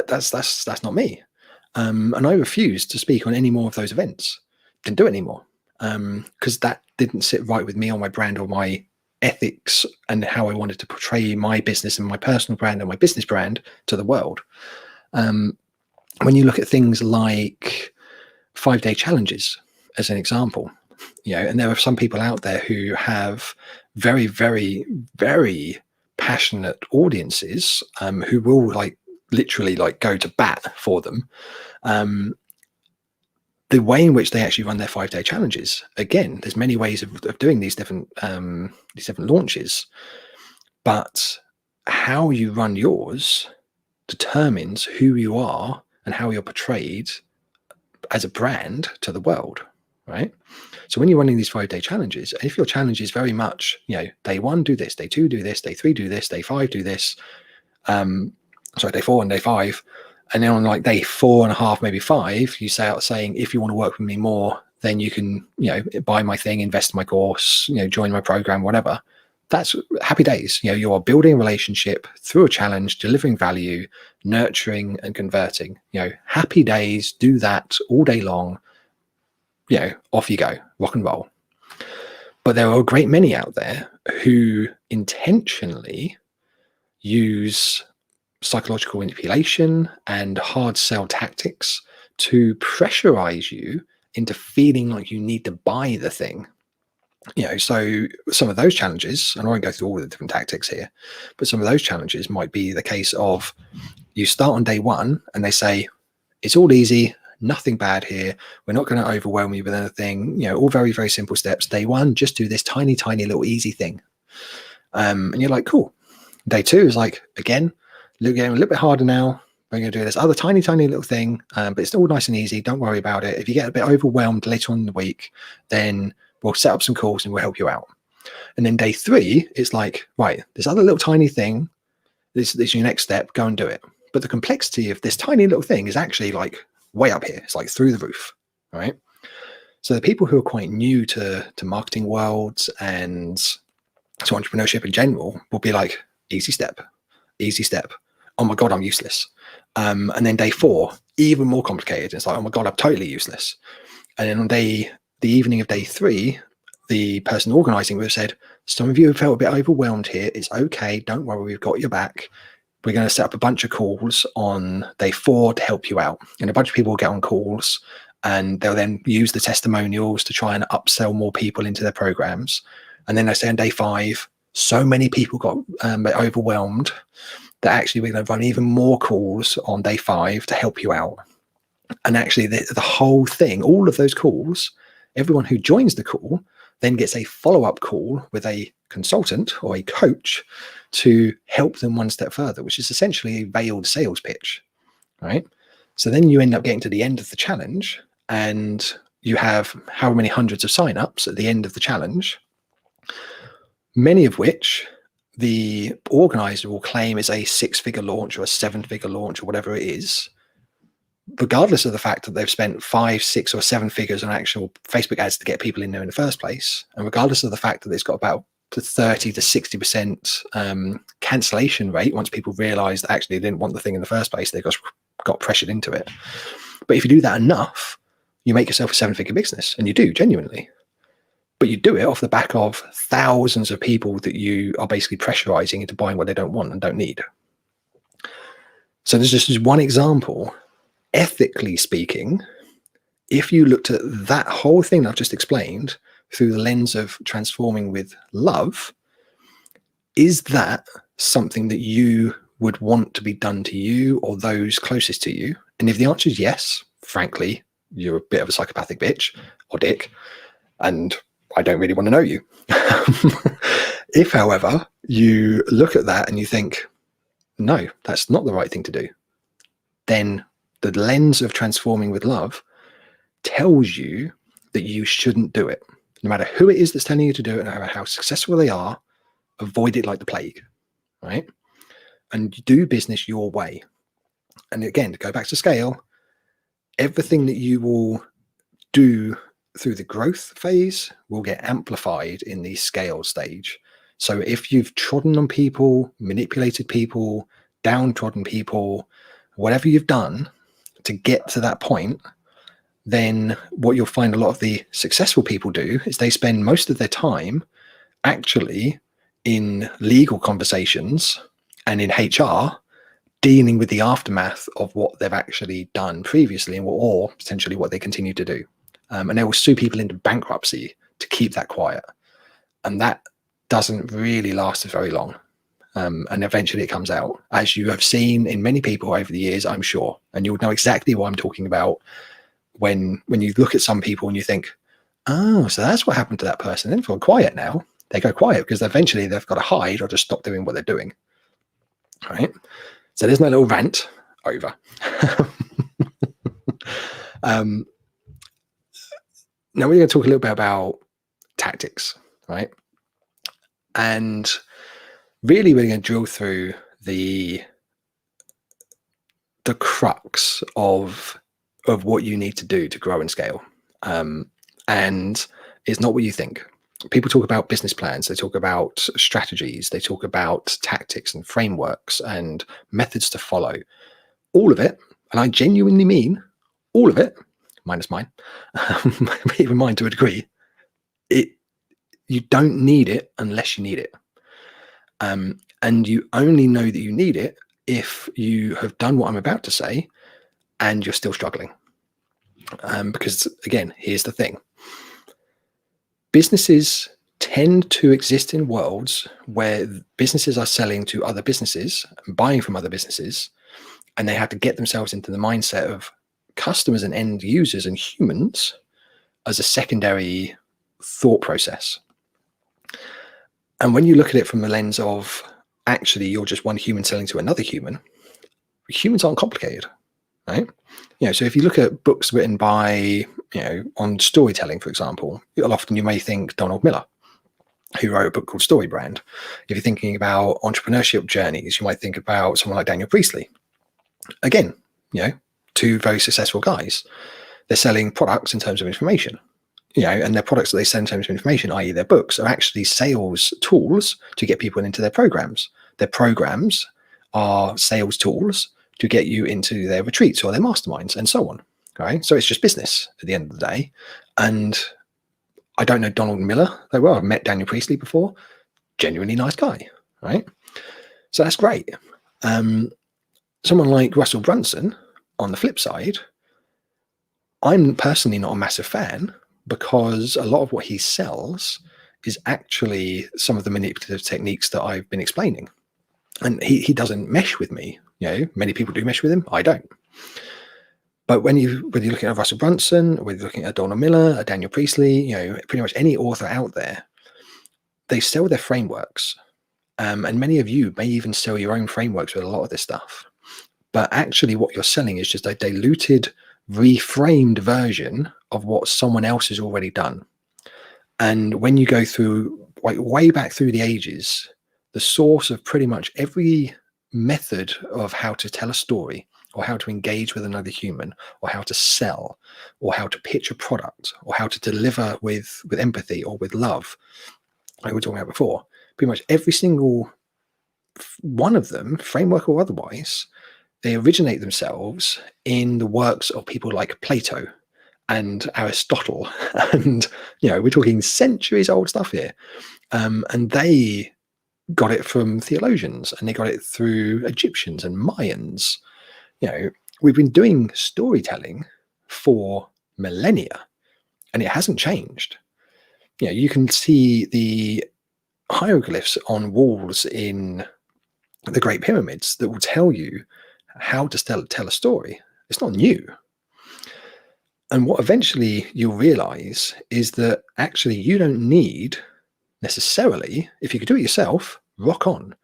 That's not me. And I refused to speak on any more of those events. Didn't do it anymore, because that didn't sit right with me or my brand or my ethics and how I wanted to portray my business and my personal brand and my business brand to the world. When you look at things like 5-day challenges as an example, and there are some people out there who have very, very, very passionate audiences, who will literally go to bat for them. The way in which they actually run their 5-day challenges, again, there's many ways of doing these different launches, but how you run yours determines who you are and how you're portrayed as a brand to the world, right? So when you're running these 5-day challenges, if your challenge is very much, day 1 do this, day 2 do this, day 3 do this, day 5 do this, day 4 and day 5, and then on day 4.5, maybe 5, you say out saying, if you want to work with me more, then you can, buy my thing, invest in my course, join my program, whatever. That's happy days. You are building a relationship through a challenge, delivering value, nurturing and converting. Happy days, do that all day long. Off you go, rock and roll. But there are a great many out there who intentionally use psychological manipulation and hard sell tactics to pressurize you into feeling like you need to buy the thing. So some of those challenges, and I won't go through all the different tactics here, but some of those challenges might be the case of you start on day 1 and they say, it's all easy, nothing bad here. We're not going to overwhelm you with anything, all very, very simple steps. Day 1, just do this tiny, tiny little easy thing. And you're like, cool. Day 2 is again, getting a little bit harder now. We're going to do this other tiny, tiny little thing, but it's all nice and easy. Don't worry about it. If you get a bit overwhelmed later on in the week, then we'll set up some calls and we'll help you out. And then day 3, it's right, this other little tiny thing, this is your next step, go and do it. But the complexity of this tiny little thing is actually way up here. It's through the roof, right? So the people who are quite new to marketing worlds and to entrepreneurship in general will be easy step. Oh my God, I'm useless. And then day 4, even more complicated. It's oh my God, I'm totally useless. And then on the evening of day 3, the person organizing would have said, some of you have felt a bit overwhelmed here. It's okay. Don't worry. We've got your back. We're going to set up a bunch of calls on day 4 to help you out. And a bunch of people will get on calls and they'll then use the testimonials to try and upsell more people into their programs. And then they say on day 5, so many people got overwhelmed that actually we're going to run even more calls on day 5 to help you out. And actually the whole thing, all of those calls, everyone who joins the call then gets a follow-up call with a consultant or a coach to help them one step further, which is essentially a veiled sales pitch, right? So then you end up getting to the end of the challenge and you have how many hundreds of signups at the end of the challenge, many of which the organizer will claim is a 6-figure launch or a 7-figure launch or whatever it is, regardless of the fact that they've spent 5, 6, or 7 figures on actual Facebook ads to get people in there in the first place, and regardless of the fact that it's got about the 30 to 60% cancellation rate once people realize that actually they didn't want the thing in the first place, they got pressured into it. But if you do that enough, you make yourself a 7-figure business, and you do genuinely. But you do it off the back of thousands of people that you are basically pressurizing into buying what they don't want and don't need. So there's just one example. Ethically speaking, if you looked at that whole thing I've just explained through the lens of transforming with love, is that something that you would want to be done to you or those closest to you? And if the answer is yes, frankly, you're a bit of a psychopathic bitch or dick, and I don't really want to know you. If, however, you look at that and you think, no, that's not the right thing to do, then the lens of transforming with love tells you that you shouldn't do it. No matter who it is that's telling you to do it, no matter how successful they are, avoid it like the plague, right? And do business your way. And again, to go back to scale, everything that you will do through the growth phase will get amplified in the scale stage. So if you've trodden on people, manipulated people, downtrodden people, whatever you've done to get to that point, then what you'll find a lot of the successful people do is they spend most of their time actually in legal conversations and in HR dealing with the aftermath of what they've actually done previously or potentially what they continue to do. And they will sue people into bankruptcy to keep that quiet. And that doesn't really last very long. And eventually it comes out, as you have seen in many people over the years, I'm sure. And you'll know exactly what I'm talking about when you look at some people and you think, oh, so that's what happened to that person. They've gone quiet now. They go quiet because eventually they've got to hide or just stop doing what they're doing. All right. So there's my little rant over. Now we're going to talk a little bit about tactics, right? And really we're going to drill through the crux of what you need to do to grow and scale. And it's not what you think. People talk about business plans, they talk about strategies, they talk about tactics and frameworks and methods to follow. All of it, and I genuinely mean all of it, minus mine, even mine to a degree, you don't need it unless you need it. And you only know that you need it if you have done what I'm about to say and you're still struggling. Because again, here's the thing. Businesses tend to exist in worlds where businesses are selling to other businesses and buying from other businesses, and they have to get themselves into the mindset of customers and end users and humans as a secondary thought process. And when you look at it from the lens of actually you're just one human selling to another human, humans aren't complicated, right? So if you look at books written by, on storytelling, for example, often you may think Donald Miller, who wrote a book called Story Brand. If you're thinking about entrepreneurship journeys, you might think about someone like Daniel Priestley. Again, two very successful guys. They're selling products in terms of information, and their products that they sell in terms of information, i.e. their books, are actually sales tools to get people into their programs. Their programs are sales tools to get you into their retreats or their masterminds and so on. Right? So it's just business at the end of the day. And I don't know Donald Miller very well. I've met Daniel Priestley before. Genuinely nice guy, right? So that's great. Someone like Russell Brunson, on the flip side, I'm personally not a massive fan because a lot of what he sells is actually some of the manipulative techniques that I've been explaining. And he doesn't mesh with me. Many people do mesh with him. I don't. But whether you're looking at Russell Brunson, whether you're looking at Donald Miller, a Daniel Priestley, pretty much any author out there, they sell their frameworks. And many of you may even sell your own frameworks with a lot of this stuff. But actually what you're selling is just a diluted, reframed version of what someone else has already done. And when you go through, way back through the ages, the source of pretty much every method of how to tell a story or how to engage with another human or how to sell or how to pitch a product or how to deliver with empathy or with love, like we were talking about before, pretty much every single one of them, framework or otherwise, they originate themselves in the works of people like Plato and Aristotle. And, we're talking centuries old stuff here. And they got it from theologians and they got it through Egyptians and Mayans. We've been doing storytelling for millennia and it hasn't changed. You can see the hieroglyphs on walls in the Great Pyramids that will tell you how to tell a story. It's not new. And what eventually you'll realize is that actually you don't need necessarily, if you could do it yourself, rock on.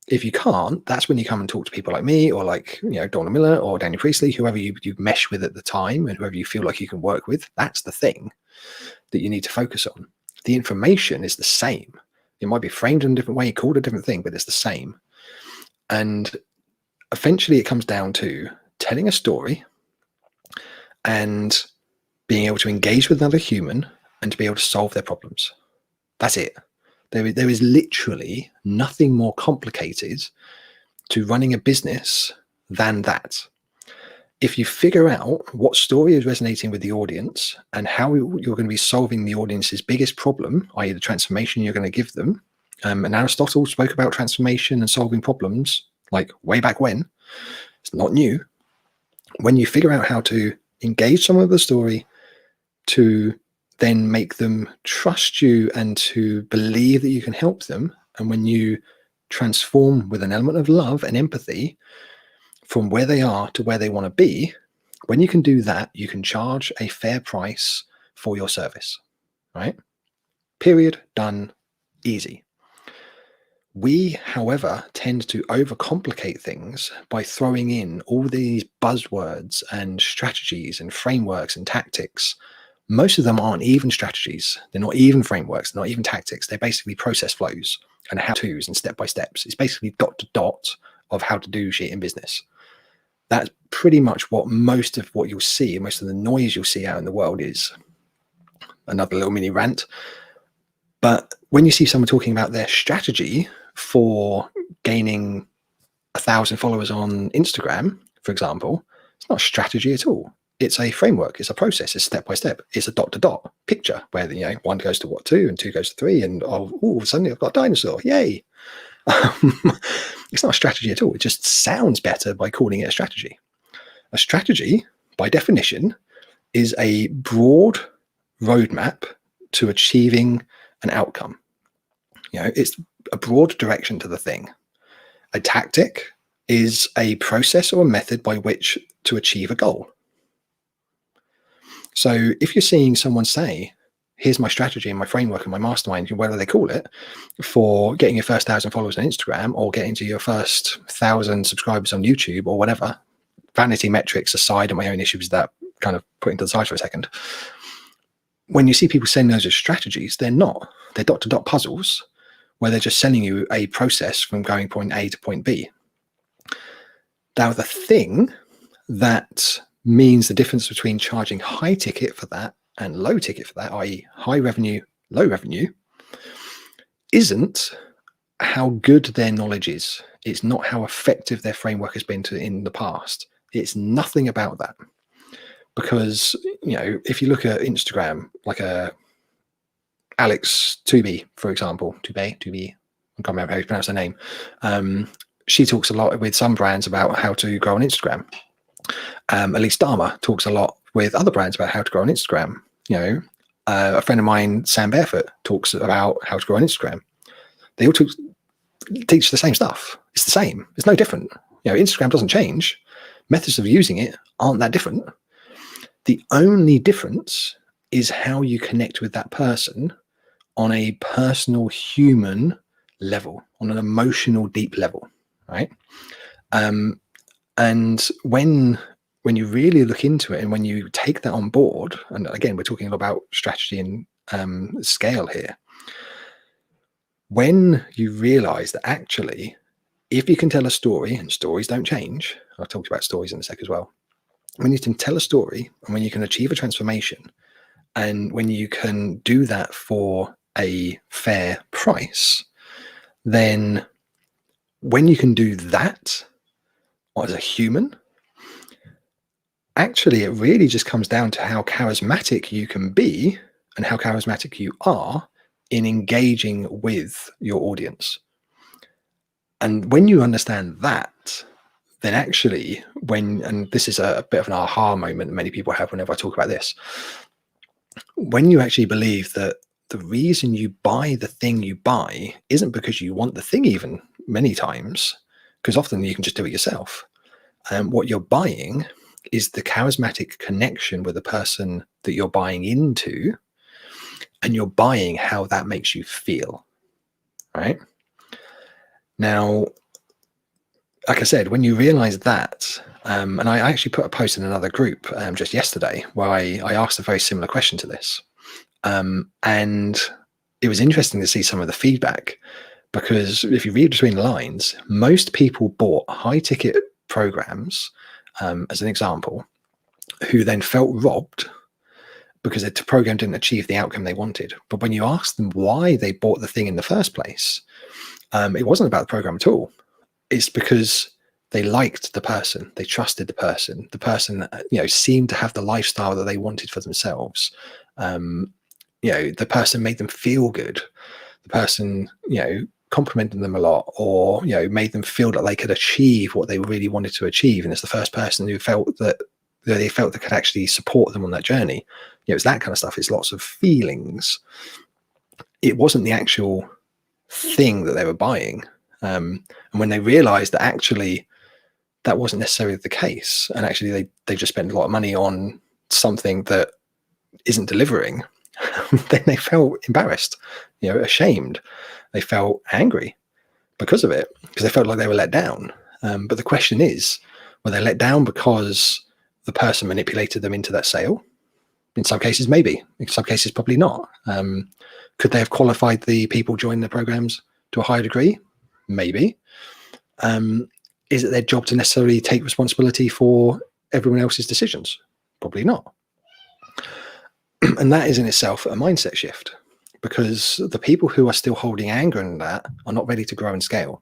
If you can't, that's when you come and talk to people like me or like, Donald Miller or Daniel Priestley, whoever you mesh with at the time and whoever you feel like you can work with. That's the thing that you need to focus on. The information is the same. It might be framed in a different way, called a different thing, but it's the same. And eventually it comes down to telling a story and being able to engage with another human and to be able to solve their problems. That's it. There is literally nothing more complicated to running a business than that. if you figure out what story is resonating with the audience and how you're going to be solving the audience's biggest problem, i.e. the transformation you're going to give them, and Aristotle spoke about transformation and solving problems like way back when. It's not new. When you figure out how to engage someone with the story, to then make them trust you and to believe that you can help them, and when you transform with an element of love and empathy from where they are to where they want to be, when you can do that, you can charge a fair price for your service, right? Period. Done. Easy. We, however, tend to overcomplicate things by throwing in all these buzzwords and strategies and frameworks and tactics. Most of them aren't even strategies. They're not even frameworks. They're not even tactics. They're basically process flows and how-tos and step-by-steps. It's basically dot to dot of how to do shit in business. That's pretty much what most of what you'll see, most of the noise you'll see out in the world is. Another little mini rant. But when you see someone talking about their strategy for gaining 1,000 followers on Instagram, for example, it's not a strategy at all. It's a framework. It's a process. It's step by step. It's a dot to dot picture where one goes to what 2 and 2 goes to 3, and suddenly I've got a dinosaur. Yay! It's not a strategy at all. It just sounds better by calling it a strategy. A strategy, by definition, is a broad roadmap to achieving an outcome. It's a broad direction to the thing. A tactic is a process or a method by which to achieve a goal. So if you're seeing someone say, here's my strategy and my framework and my mastermind, whatever they call it, for getting your first 1,000 followers on Instagram or getting to your first 1,000 subscribers on YouTube or whatever, vanity metrics aside and my own issues with that, kind of putting to the side for a second. When you see people saying those as strategies, they're not. They're dot to dot puzzles where they're just selling you a process from going point A to point B. Now, the thing that means the difference between charging high ticket for that and low ticket for that, i.e. high revenue, low revenue, isn't how good their knowledge is. It's not how effective their framework has been in the past. It's nothing about that. Because, if you look at Instagram, like Alex Tooby, for example, Tooby, I can't remember how you pronounce her name. She talks a lot with some brands about how to grow on Instagram. Elise Dharma talks a lot with other brands about how to grow on Instagram. A friend of mine, Sam Barefoot, talks about how to grow on Instagram. They all teach the same stuff. It's the same. It's no different. Instagram doesn't change. Methods of using it aren't that different. The only difference is how you connect with that person on a personal human level, on an emotional deep level, right? And when you really look into it and when you take that on board, and again, we're talking about strategy and scale here, when you realize that actually, if you can tell a story, and stories don't change, I'll talk about stories in a sec as well, when you can tell a story and when you can achieve a transformation and when you can do that for a fair price, then when you can do that as a human, actually it really just comes down to how charismatic you can be and how charismatic you are in engaging with your audience. And when you understand that, then actually and this is a bit of an aha moment many people have whenever I talk about this, when you actually believe that the reason you buy the thing you buy isn't because you want the thing, even many times, because often you can just do it yourself. What you're buying is the charismatic connection with the person that you're buying into, and you're buying how that makes you feel, right? Now, like I said, when you realize that, and I actually put a post in another group just yesterday where I asked a very similar question to this. And it was interesting to see some of the feedback, because if you read between the lines, most people bought high ticket programs, as an example, who then felt robbed because the program didn't achieve the outcome they wanted. But when you ask them why they bought the thing in the first place, it wasn't about the program at all. It's because They liked the person, they trusted the person, seemed to have the lifestyle that they wanted for themselves. The person made them feel good. The person, complimented them a lot, or made them feel that they could achieve what they really wanted to achieve. And it's the first person who felt that they felt that could actually support them on that journey. It's that kind of stuff. It's lots of feelings. It wasn't the actual thing that they were buying. And when they realized that actually that wasn't necessarily the case, and actually they just spent a lot of money on something that isn't delivering, then they felt embarrassed, ashamed. They felt angry because of it, because they felt like they were let down. But the question is, were they let down because the person manipulated them into that sale? In some cases, maybe. In some cases, probably not. Could they have qualified the people joining the programs to a higher degree? Maybe. Is it their job to necessarily take responsibility for everyone else's decisions? Probably not. And that is in itself a mindset shift, because the people who are still holding anger in that are not ready to grow and scale.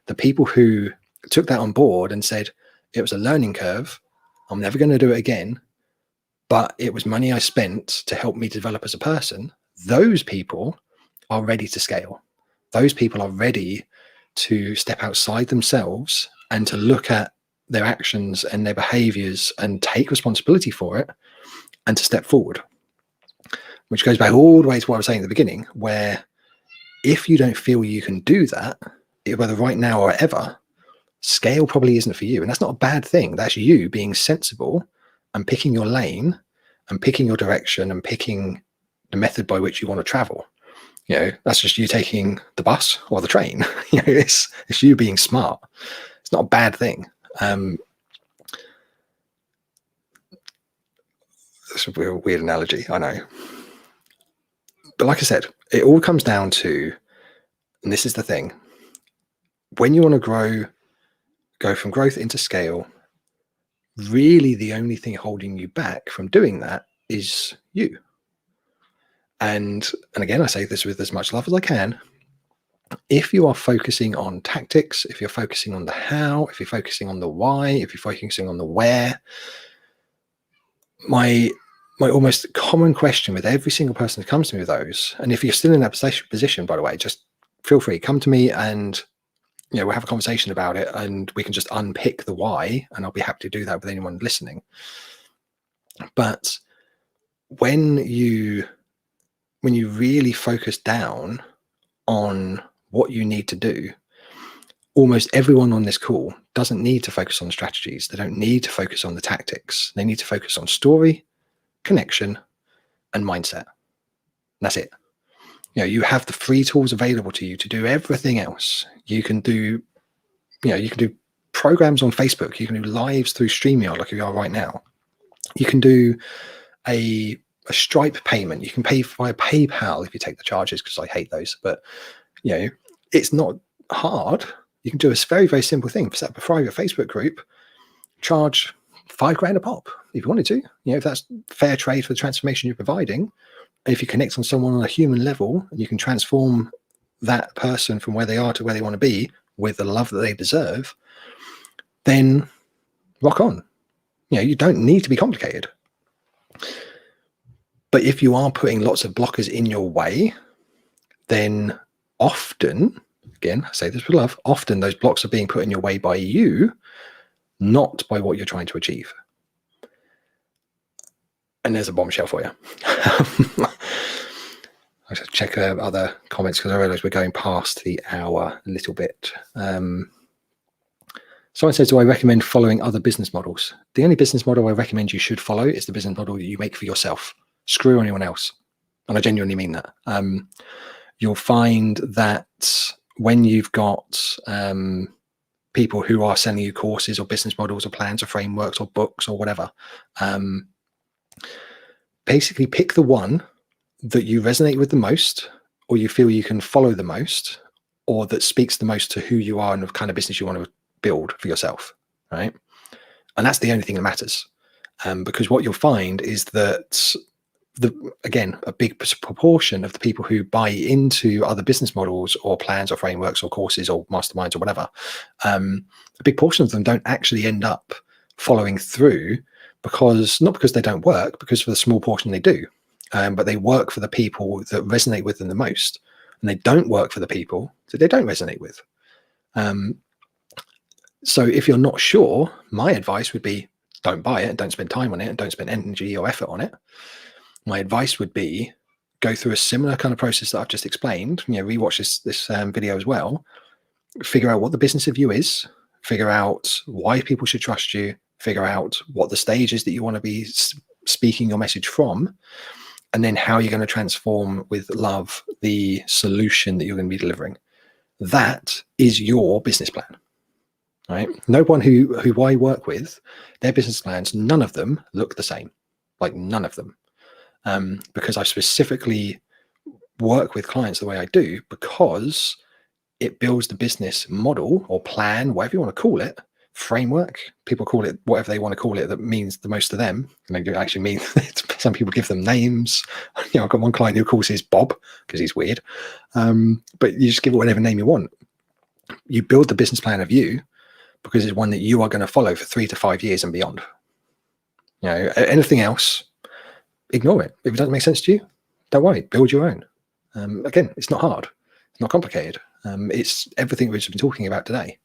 The people who took that on board and said, it was a learning curve, I'm never going to do it again, but it was money I spent to help me develop as a person, those people are ready to scale. Those people are ready to step outside themselves and to look at their actions and their behaviors and take responsibility for it and to step forward. Which goes back all the way to what I was saying at the beginning, where if you don't feel you can do that, whether right now or ever, scale probably isn't for you. And that's not a bad thing. That's you being sensible and picking your lane and picking your direction and picking the method by which you want to travel. That's just you taking the bus or the train. It's you being smart. It's not a bad thing. It's a real weird analogy, I know. But like I said, it all comes down to, and this is the thing, when you want to go from growth into scale, really the only thing holding you back from doing that is you. And again, I say this with as much love as I can. If you are focusing on tactics, if you're focusing on the how, if you're focusing on the why, if you're focusing on the where, my almost common question with every single person who comes to me with those, and if you're still in that position, by the way, just feel free, come to me and we'll have a conversation about it and we can just unpick the why, and I'll be happy to do that with anyone listening. But when you really focus down on what you need to do, almost everyone on this call doesn't need to focus on strategies. They don't need to focus on the tactics. They need to focus on story, connection, and mindset. That's it. You have the free tools available to you to do everything else. You can do programs on Facebook. You can do lives through StreamYard like you are right now. You can do a Stripe payment. You can pay via PayPal if you take the charges, because I hate those. But it's not hard. You can do a very, very simple thing. Set up a private Facebook group, charge $5,000 a pop if you wanted to. If that's fair trade for the transformation you're providing. And if you connect on someone on a human level, and you can transform that person from where they are to where they want to be with the love that they deserve, then rock on. You don't need to be complicated. But if you are putting lots of blockers in your way, then often, again, I say this with love, often those blocks are being put in your way by you, not by what you're trying to achieve. And there's a bombshell for you. I should check other comments because I realize we're going past the hour a little bit. Someone says, do I recommend following other business models? The only business model I recommend you should follow is the business model that you make for yourself. Screw anyone else. And I genuinely mean that. You'll find that when you've got people who are selling you courses or business models or plans or frameworks or books or whatever, basically pick the one that you resonate with the most, or you feel you can follow the most, or that speaks the most to who you are and the kind of business you want to build for yourself, right? And that's the only thing that matters. Because what you'll find is that again, a big proportion of the people who buy into other business models or plans or frameworks or courses or masterminds or whatever, a big portion of them don't actually end up following through, not because they don't work, because for the small portion they do, but they work for the people that resonate with them the most, and they don't work for the people that they don't resonate with. So if you're not sure, my advice would be, don't buy it, don't spend time on it, and don't spend energy or effort on it. My advice would be, go through a similar kind of process that I've just explained. Rewatch this video as well. Figure out what the business of you is. Figure out why people should trust you. Figure out what the stage is that you want to be speaking your message from, and then how you're going to transform with love the solution that you're going to be delivering. That is your business plan. Right? No one who I work with, their business plans, none of them look the same. Like none of them. Because I specifically work with clients the way I do, because it builds the business model or plan, whatever you want to call it, framework. People call it whatever they want to call it that means the most to them. And they do actually mean, some people give them names. I've got one client who calls his Bob because he's weird. But you just give it whatever name you want. You build the business plan of you because it's one that you are going to follow for 3 to 5 years and beyond. Anything else, ignore it. If it doesn't make sense to you, don't worry, build your own. Again, it's not hard, it's not complicated. It's everything we've been talking about today.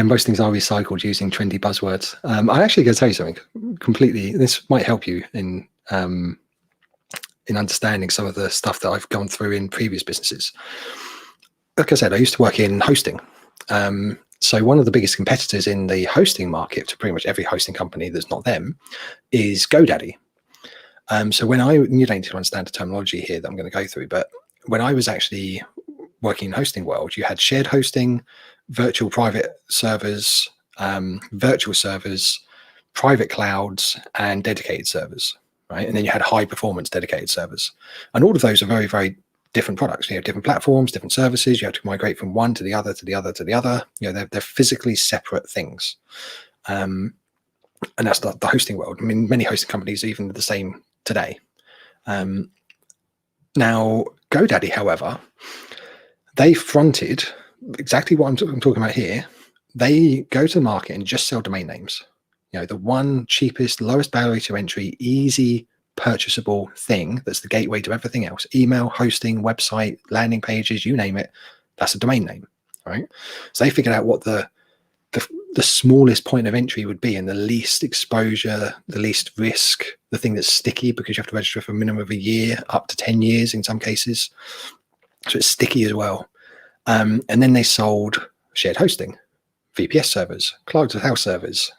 Most things are recycled using trendy buzzwords. I actually going to tell you something completely. This might help you in understanding some of the stuff that I've gone through in previous businesses. Like I said, I used to work in hosting. So one of the biggest competitors in the hosting market to pretty much every hosting company that's not them is GoDaddy. So when you don't need to understand the terminology here that I'm going to go through, but when I was actually working in hosting world, you had shared hosting, virtual private servers, virtual servers, private clouds, and dedicated servers, right? And then you had high performance dedicated servers. And all of those are very, very different products. You have different platforms, different services. You have to migrate from one to the other, to the other, to the other. They're physically separate things. And that's the hosting world. I mean, many hosting companies are even the same today. Now, GoDaddy, however, they fronted exactly what I'm talking about here. They go to the market and just sell domain names. The one cheapest, lowest barrier to entry, easy purchasable thing that's the gateway to everything else. Email, hosting, website, landing pages, you name it, that's a domain name, right? So they figured out what the smallest point of entry would be, and the least exposure, the least risk, the thing that's sticky because you have to register for a minimum of a year, up to 10 years in some cases. So it's sticky as well. And then they sold shared hosting, VPS servers, cloud to house servers,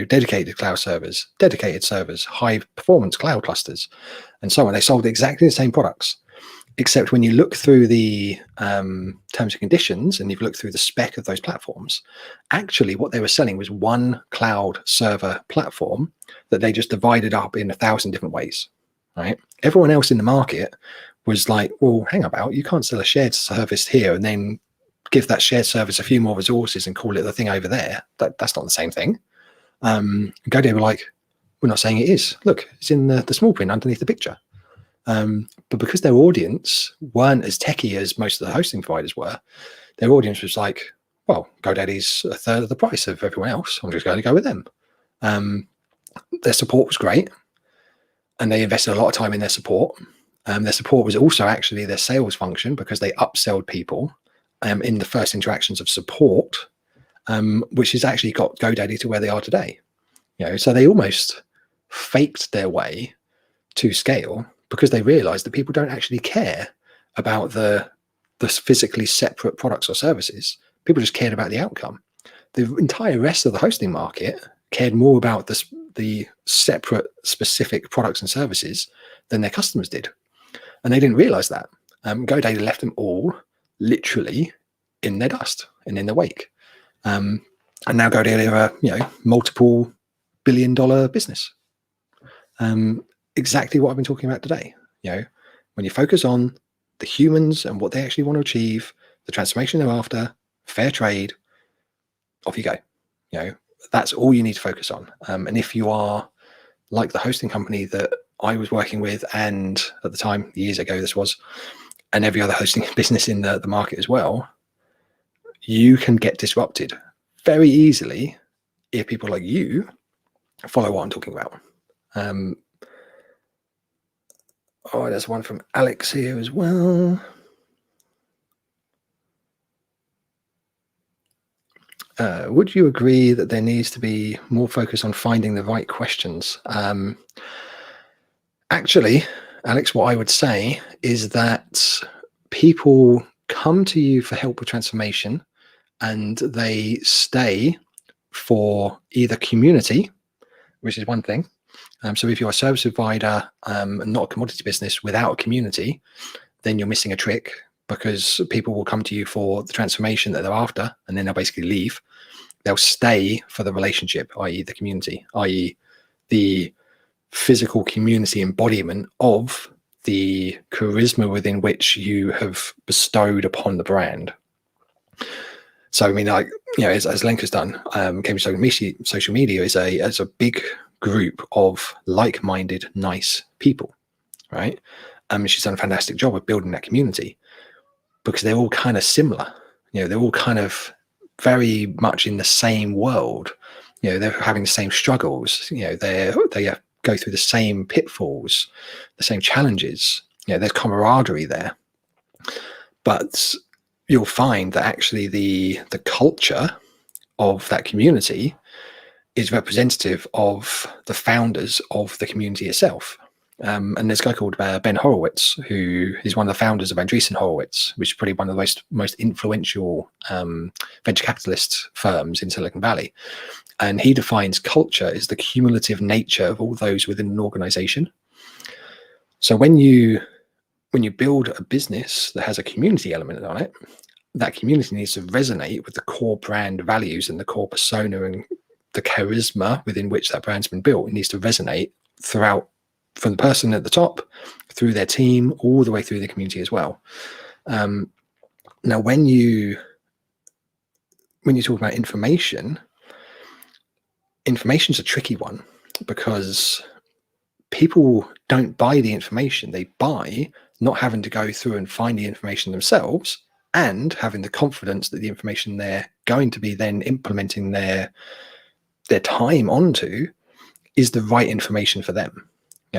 dedicated cloud servers, dedicated servers, high performance cloud clusters, and so on. They sold exactly the same products, except when you look through the terms and conditions and you've looked through the spec of those platforms, actually what they were selling was one cloud server platform that they just divided up in 1,000 different ways, right? Everyone else in the market was like, well, hang about, you can't sell a shared service here and then give that shared service a few more resources and call it the thing over there. That's not the same thing. GoDaddy were like, we're not saying it is. Look, it's in the small print underneath the picture. But because their audience weren't as techie as most of the hosting providers were, their audience was like, well, GoDaddy's a third of the price of everyone else. I'm just going to go with them. Their support was great, and they invested a lot of time in their support. Their support was also actually their sales function, because they upselled people in the first interactions of support, which has actually got GoDaddy to where they are today. So they almost faked their way to scale because they realized that people don't actually care about the physically separate products or services. People just cared about the outcome. The entire rest of the hosting market cared more about the separate specific products and services than their customers did. And they didn't realize that. GoDaddy left them all literally in their dust and in their wake. And now GoDaddy are a multiple billion-dollar business. Exactly what I've been talking about today. When you focus on the humans and what they actually want to achieve, the transformation they're after, fair trade, off you go. That's all you need to focus on. And if you are like the hosting company that I was working with, and at the time, years ago this was, and every other hosting business in the market as well, you can get disrupted very easily if people like you follow what I'm talking about. There's one from Alex here as well. Would you agree that there needs to be more focus on finding the right questions? Actually, Alex, what I would say is that people come to you for help with transformation, and they stay for either community, which is one thing. So if you're a service provider and not a commodity business without a community, then you're missing a trick, because people will come to you for the transformation that they're after, and then they'll basically leave. They'll stay for the relationship, i.e. the community, i.e. the physical community embodiment of the charisma within which you have bestowed upon the brand. So, I mean, like, as Lenka's done, Cambridge Social Media is a big group of like-minded, nice people, right? She's done a fantastic job of building that community, because they're all kind of similar. They're all kind of very much in the same world. They're having the same struggles. They go through the same pitfalls, the same challenges. There's camaraderie there. But you'll find that actually the culture of that community is representative of the founders of the community itself. And there's a guy called Ben Horowitz, who is one of the founders of Andreessen Horowitz, which is probably one of the most influential venture capitalist firms in Silicon Valley. And he defines culture as the cumulative nature of all those within an organization. So when you build a business that has a community element on it, that community needs to resonate with the core brand values and the core persona and the charisma within which that brand's been built. It needs to resonate throughout, from the person at the top, through their team, all the way through the community as well. Now, when you talk about information's a tricky one, because people don't buy the information. They buy not having to go through and find the information themselves, and having the confidence that the information they're going to be then implementing their time onto is the right information for them.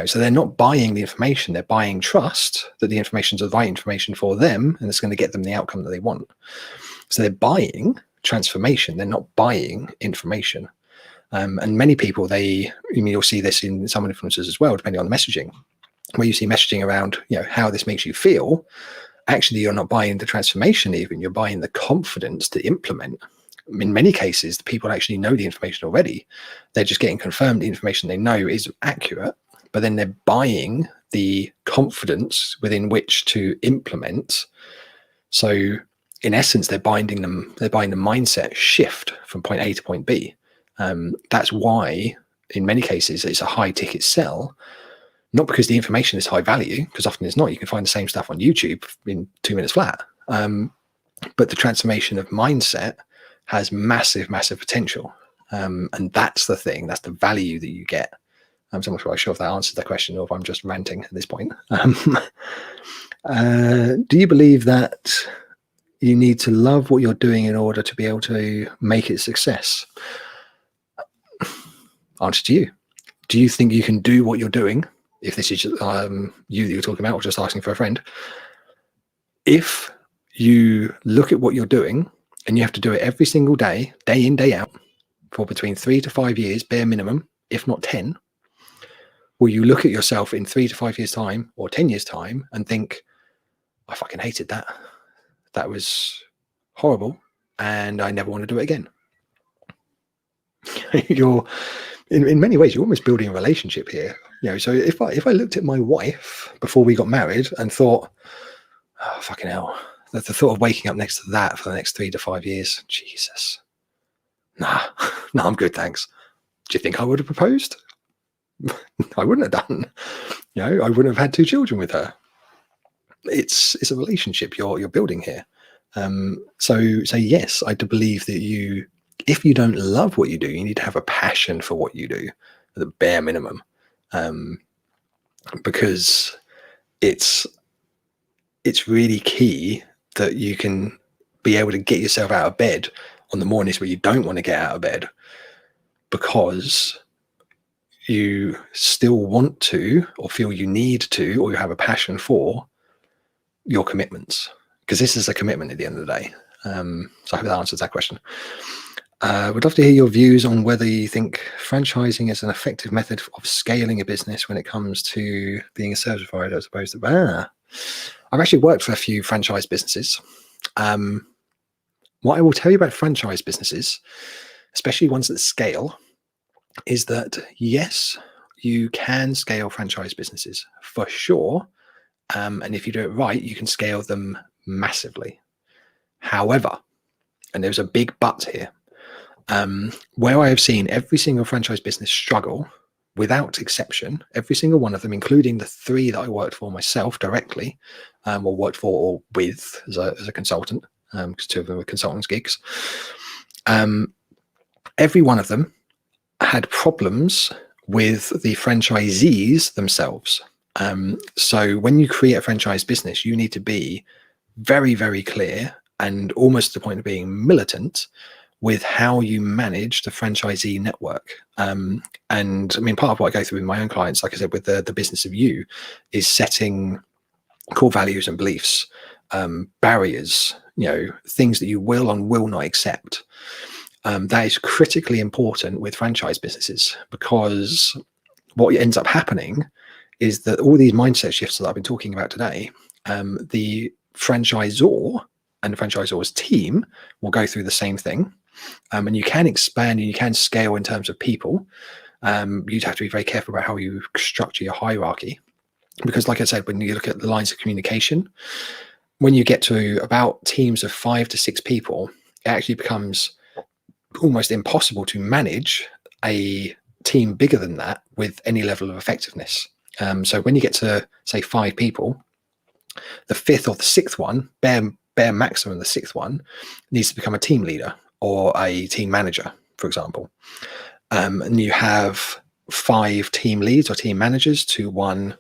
So they're not buying the information, they're buying trust that the information's the right information for them, and it's going to get them the outcome that they want. So they're buying transformation, they're not buying information. And many people, you'll see this in some influencers as well, depending on the messaging, where you see messaging around, how this makes you feel. Actually, you're not buying the transformation even, you're buying the confidence to implement. In many cases, the people actually know the information already. They're just getting confirmed the information they know is accurate, but then they're buying the confidence within which to implement. So in essence, they're buying the mindset shift from point A to point B. That's why in many cases it's a high ticket sell, not because the information is high value, because often it's not. You can find the same stuff on YouTube in 2 minutes flat. But the transformation of mindset has massive, massive potential. And that's the thing, that's the value that you get. I'm not quite sure if that answers the question, or if I'm just ranting at this point. Do you believe that you need to love what you're doing in order to be able to make it a success? Answer to you. Do you think you can do what you're doing, if this is you that you're talking about, or just asking for a friend? If you look at what you're doing and you have to do it every single day, day in, day out, for between 3 to 5 years, bare minimum, if not 10, will you look at yourself in 3 to 5 years' time or 10 years' time and think, I fucking hated that. That was horrible, and I never want to do it again? You're in many ways, you're almost building a relationship here. So if I looked at my wife before we got married and thought, oh, fucking hell, the thought of waking up next to that for the next 3 to 5 years, Jesus, nah, I'm good, thanks. Do you think I would have proposed? I wouldn't have done. I wouldn't have had 2 children with her. It's a relationship you're building here. So yes, I do believe that you If you don't love what you do, you need to have a passion for what you do, at the bare minimum, because it's really key that you can be able to get yourself out of bed on the mornings where you don't want to get out of bed, because you still want to, or feel you need to, or you have a passion for your commitments, because this is a commitment at the end of the day. So I hope that answers that question. Would love to hear your views on whether you think franchising is an effective method of scaling a business when it comes to being a service provider as opposed to I've actually worked for a few franchise businesses. What I will tell you about franchise businesses, especially ones that scale, is that yes, you can scale franchise businesses for sure. And if you do it right, you can scale them massively. However, and there's a big but here, where I have seen every single franchise business struggle, without exception, every single one of them, including the 3 that I worked for myself directly, or worked for or with as a consultant, because 2 of them were consultants gigs. Every one of them had problems with the franchisees themselves. So when you create a franchise business, you need to be very, very clear, and almost to the point of being militant, with how you manage the franchisee network. And I mean, part of what I go through with my own clients, like I said, with the business of you, is setting core values and beliefs, barriers, things that you will and will not accept. That is critically important with franchise businesses, because what ends up happening is that all these mindset shifts that I've been talking about today, the franchisor and the franchisor's team will go through the same thing. And you can expand and you can scale in terms of people. You'd have to be very careful about how you structure your hierarchy, because like I said, when you look at the lines of communication, when you get to about teams of 5 to 6 people, it actually becomes almost impossible to manage a team bigger than that with any level of effectiveness. So when you get to, say, 5 people, the 5th or the 6th one, bare maximum, the 6th one needs to become a team leader or a team manager, for example. And you have 5 team leads or team managers to 1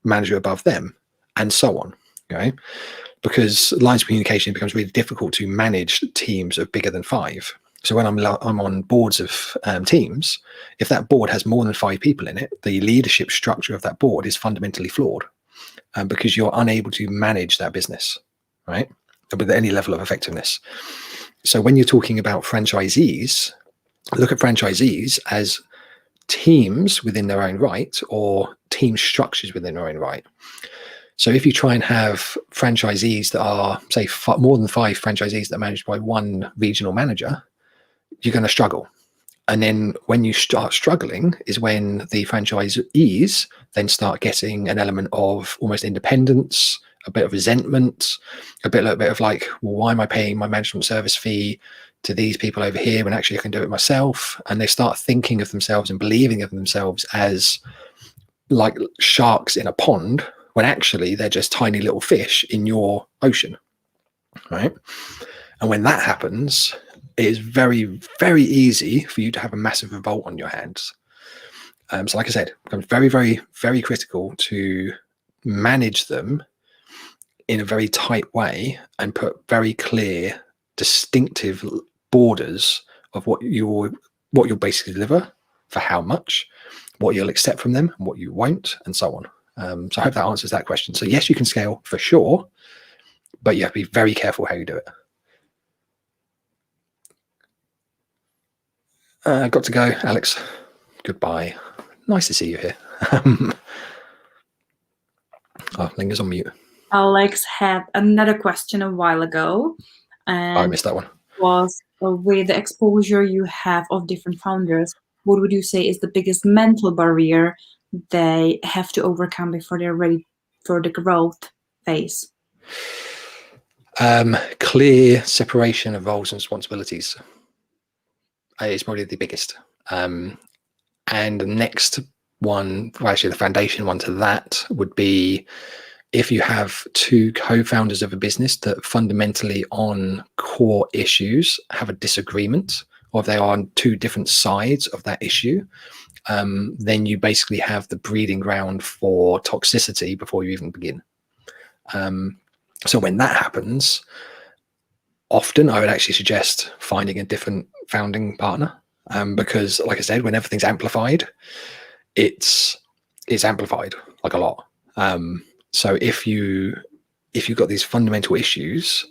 manager above them, and so on. Okay, because lines of communication becomes really difficult to manage teams of bigger than 5. So when I'm on boards of teams, if that board has more than 5 people in it, the leadership structure of that board is fundamentally flawed, because you're unable to manage that business, right, with any level of effectiveness. So when you're talking about franchisees, look at franchisees as teams within their own right, or team structures within their own right. So if you try and have franchisees that are, say, more than 5 franchisees that are managed by 1 regional manager, you're going to struggle. And then when you start struggling is when the franchisees then start getting an element of almost independence, a bit of resentment, a bit of like, well, why am I paying my management service fee to these people over here when actually I can do it myself? And they start thinking of themselves and believing of themselves as like sharks in a pond, when actually they're just tiny little fish in your ocean, right? And when that happens, it is very, very easy for you to have a massive revolt on your hands. So like I said, it becomes very, very, very critical to manage them in a very tight way and put very clear, distinctive borders of what you'll basically deliver, for how much, what you'll accept from them, and what you won't, and so on. So I hope that answers that question. So yes, you can scale for sure, but you have to be very careful how you do it. Got to go, Alex. Goodbye. Nice to see you here. Linger's on mute. Alex had another question a while ago, and I missed that one. Was with the exposure you have of different founders, what would you say is the biggest mental barrier they have to overcome before they're ready for the growth phase? Clear separation of roles and responsibilities is probably the biggest. And the next one, well, actually the foundation one to that would be if you have 2 co-founders of a business that fundamentally on core issues have a disagreement or if they are on two different sides of that issue, then you basically have the breeding ground for toxicity before you even begin. So when that happens, often I would actually suggest finding a different founding partner, because, like I said, when everything's amplified, it's amplified like a lot. So if you've got these fundamental issues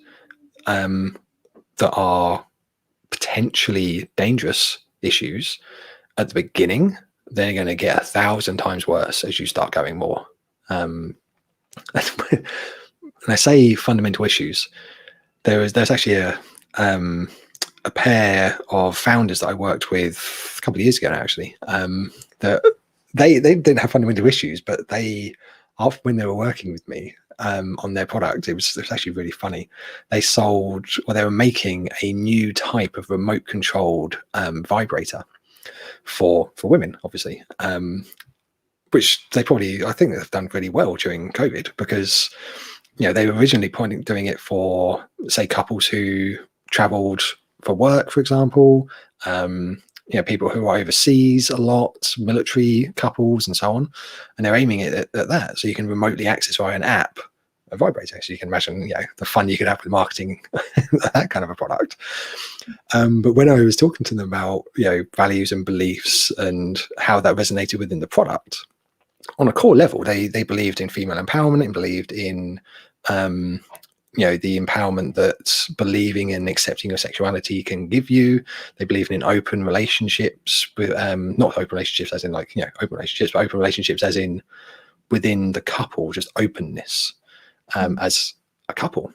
that are potentially dangerous issues at the beginning, they're going to get 1,000 times worse as you start going more. And I say fundamental issues. There's actually a pair of founders that I worked with a couple of years ago now, actually. That they didn't have fundamental issues, but when they were working with me on their product, it was actually really funny. They were making a new type of remote controlled vibrator for women, obviously, which I think they've done really well during COVID, because they were originally doing it for, say, couples who traveled for work, for example, people who are overseas a lot, military couples and so on, and they're aiming it at that, so you can remotely access via an app a vibrator. So you can imagine the fun you could have with marketing that kind of a product. But when I was talking to them about values and beliefs and how that resonated within the product, on a core level, they believed in female empowerment and believed in the empowerment that believing and accepting your sexuality can give you. They believe in open relationships, with not open relationships as in open relationships, but open relationships as in within the couple, just openness as a couple.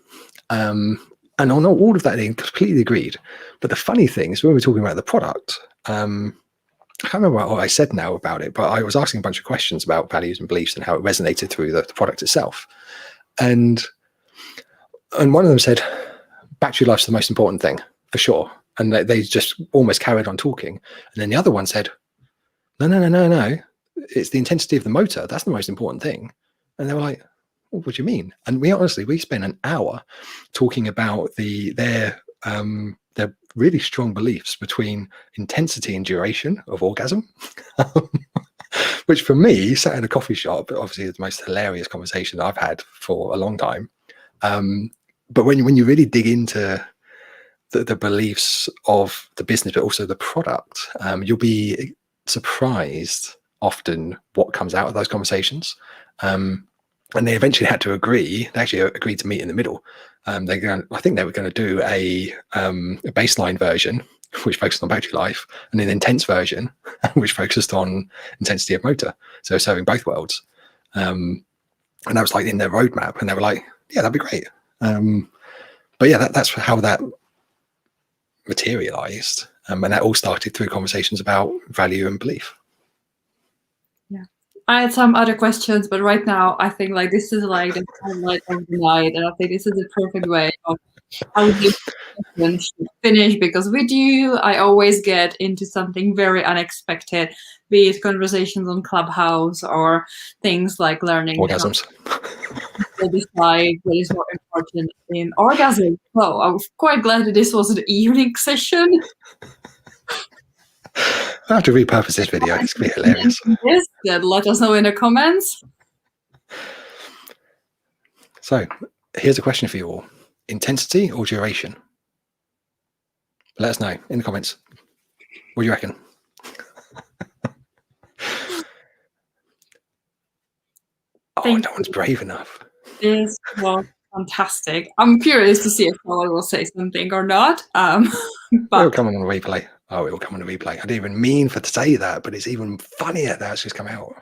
And on all of that, they completely agreed. But the funny thing is, when we're talking about the product, I can't remember what I said now about it, but I was asking a bunch of questions about values and beliefs and how it resonated through the product itself. And one of them said, battery life's the most important thing, for sure. And they just almost carried on talking. And then the other one said, no. It's the intensity of the motor. That's the most important thing. And they were like, well, what do you mean? And we spent an hour talking about their really strong beliefs between intensity and duration of orgasm, which for me, sat in a coffee shop, obviously the most hilarious conversation I've had for a long time. But when you really dig into the beliefs of the business, but also the product, you'll be surprised often what comes out of those conversations. And they eventually had to agree. They actually agreed to meet in the middle. I think they were going to do a baseline version, which focused on battery life, and an intense version, which focused on intensity of motor. So serving both worlds. And that was in their roadmap. And they were like, yeah, that'd be great. But yeah, that's how that materialized. And that all started through conversations about value and belief. Yeah. I had some other questions, but right now I think this is the highlight of the night, and I think this is the perfect way of how this session should finish, because with you, I always get into something very unexpected, be it conversations on Clubhouse or things like learning orgasms. How to decide what is more important in orgasm. So I'm quite glad that this was an evening session. I have to repurpose this video. It's going to be hilarious. Yes, let us know in the comments. So here's a question for you all. Intensity or duration? Let us know in the comments. What do you reckon? No one's brave enough. This was fantastic. I'm curious to see if Paula will say something or not. But it'll come on a replay. Oh, it will come on a replay. I didn't even mean to say that, but it's even funnier that it's just come out.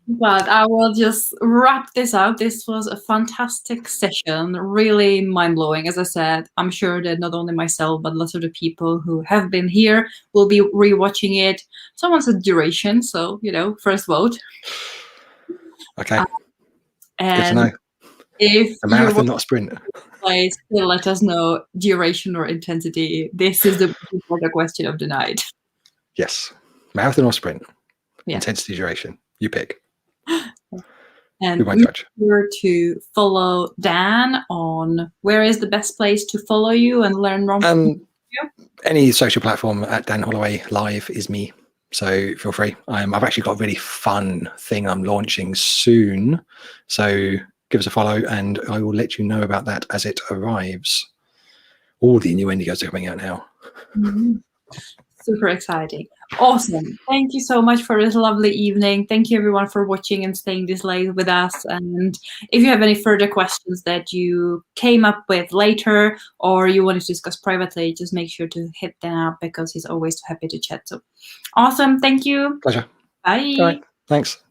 But I will just wrap this up. This was a fantastic session, really mind-blowing. As I said, I'm sure that not only myself, but lots of the people who have been here will be rewatching it. Someone said duration, so, first vote. Okay. And good to know. If a marathon, not a sprint. Please let us know duration or intensity. This is the question of the night. Yes. Marathon or sprint? Yeah. Intensity, duration. You pick. And We won't make judge. sure to follow Dan on where is the best place to follow you and learn more from you. Any social platform at Dan Holloway Live is me. So feel free. I've actually got a really fun thing I'm launching soon. So give us a follow and I will let you know about that as it arrives. All the new Indigos are coming out now. Super exciting. Awesome. Thank you so much for this lovely evening. Thank you everyone for watching and staying this late with us. And if you have any further questions that you came up with later or you wanted to discuss privately, just make sure to hit Dan up because he's always happy to chat. So awesome. Thank you. Pleasure. Bye. All right. Thanks.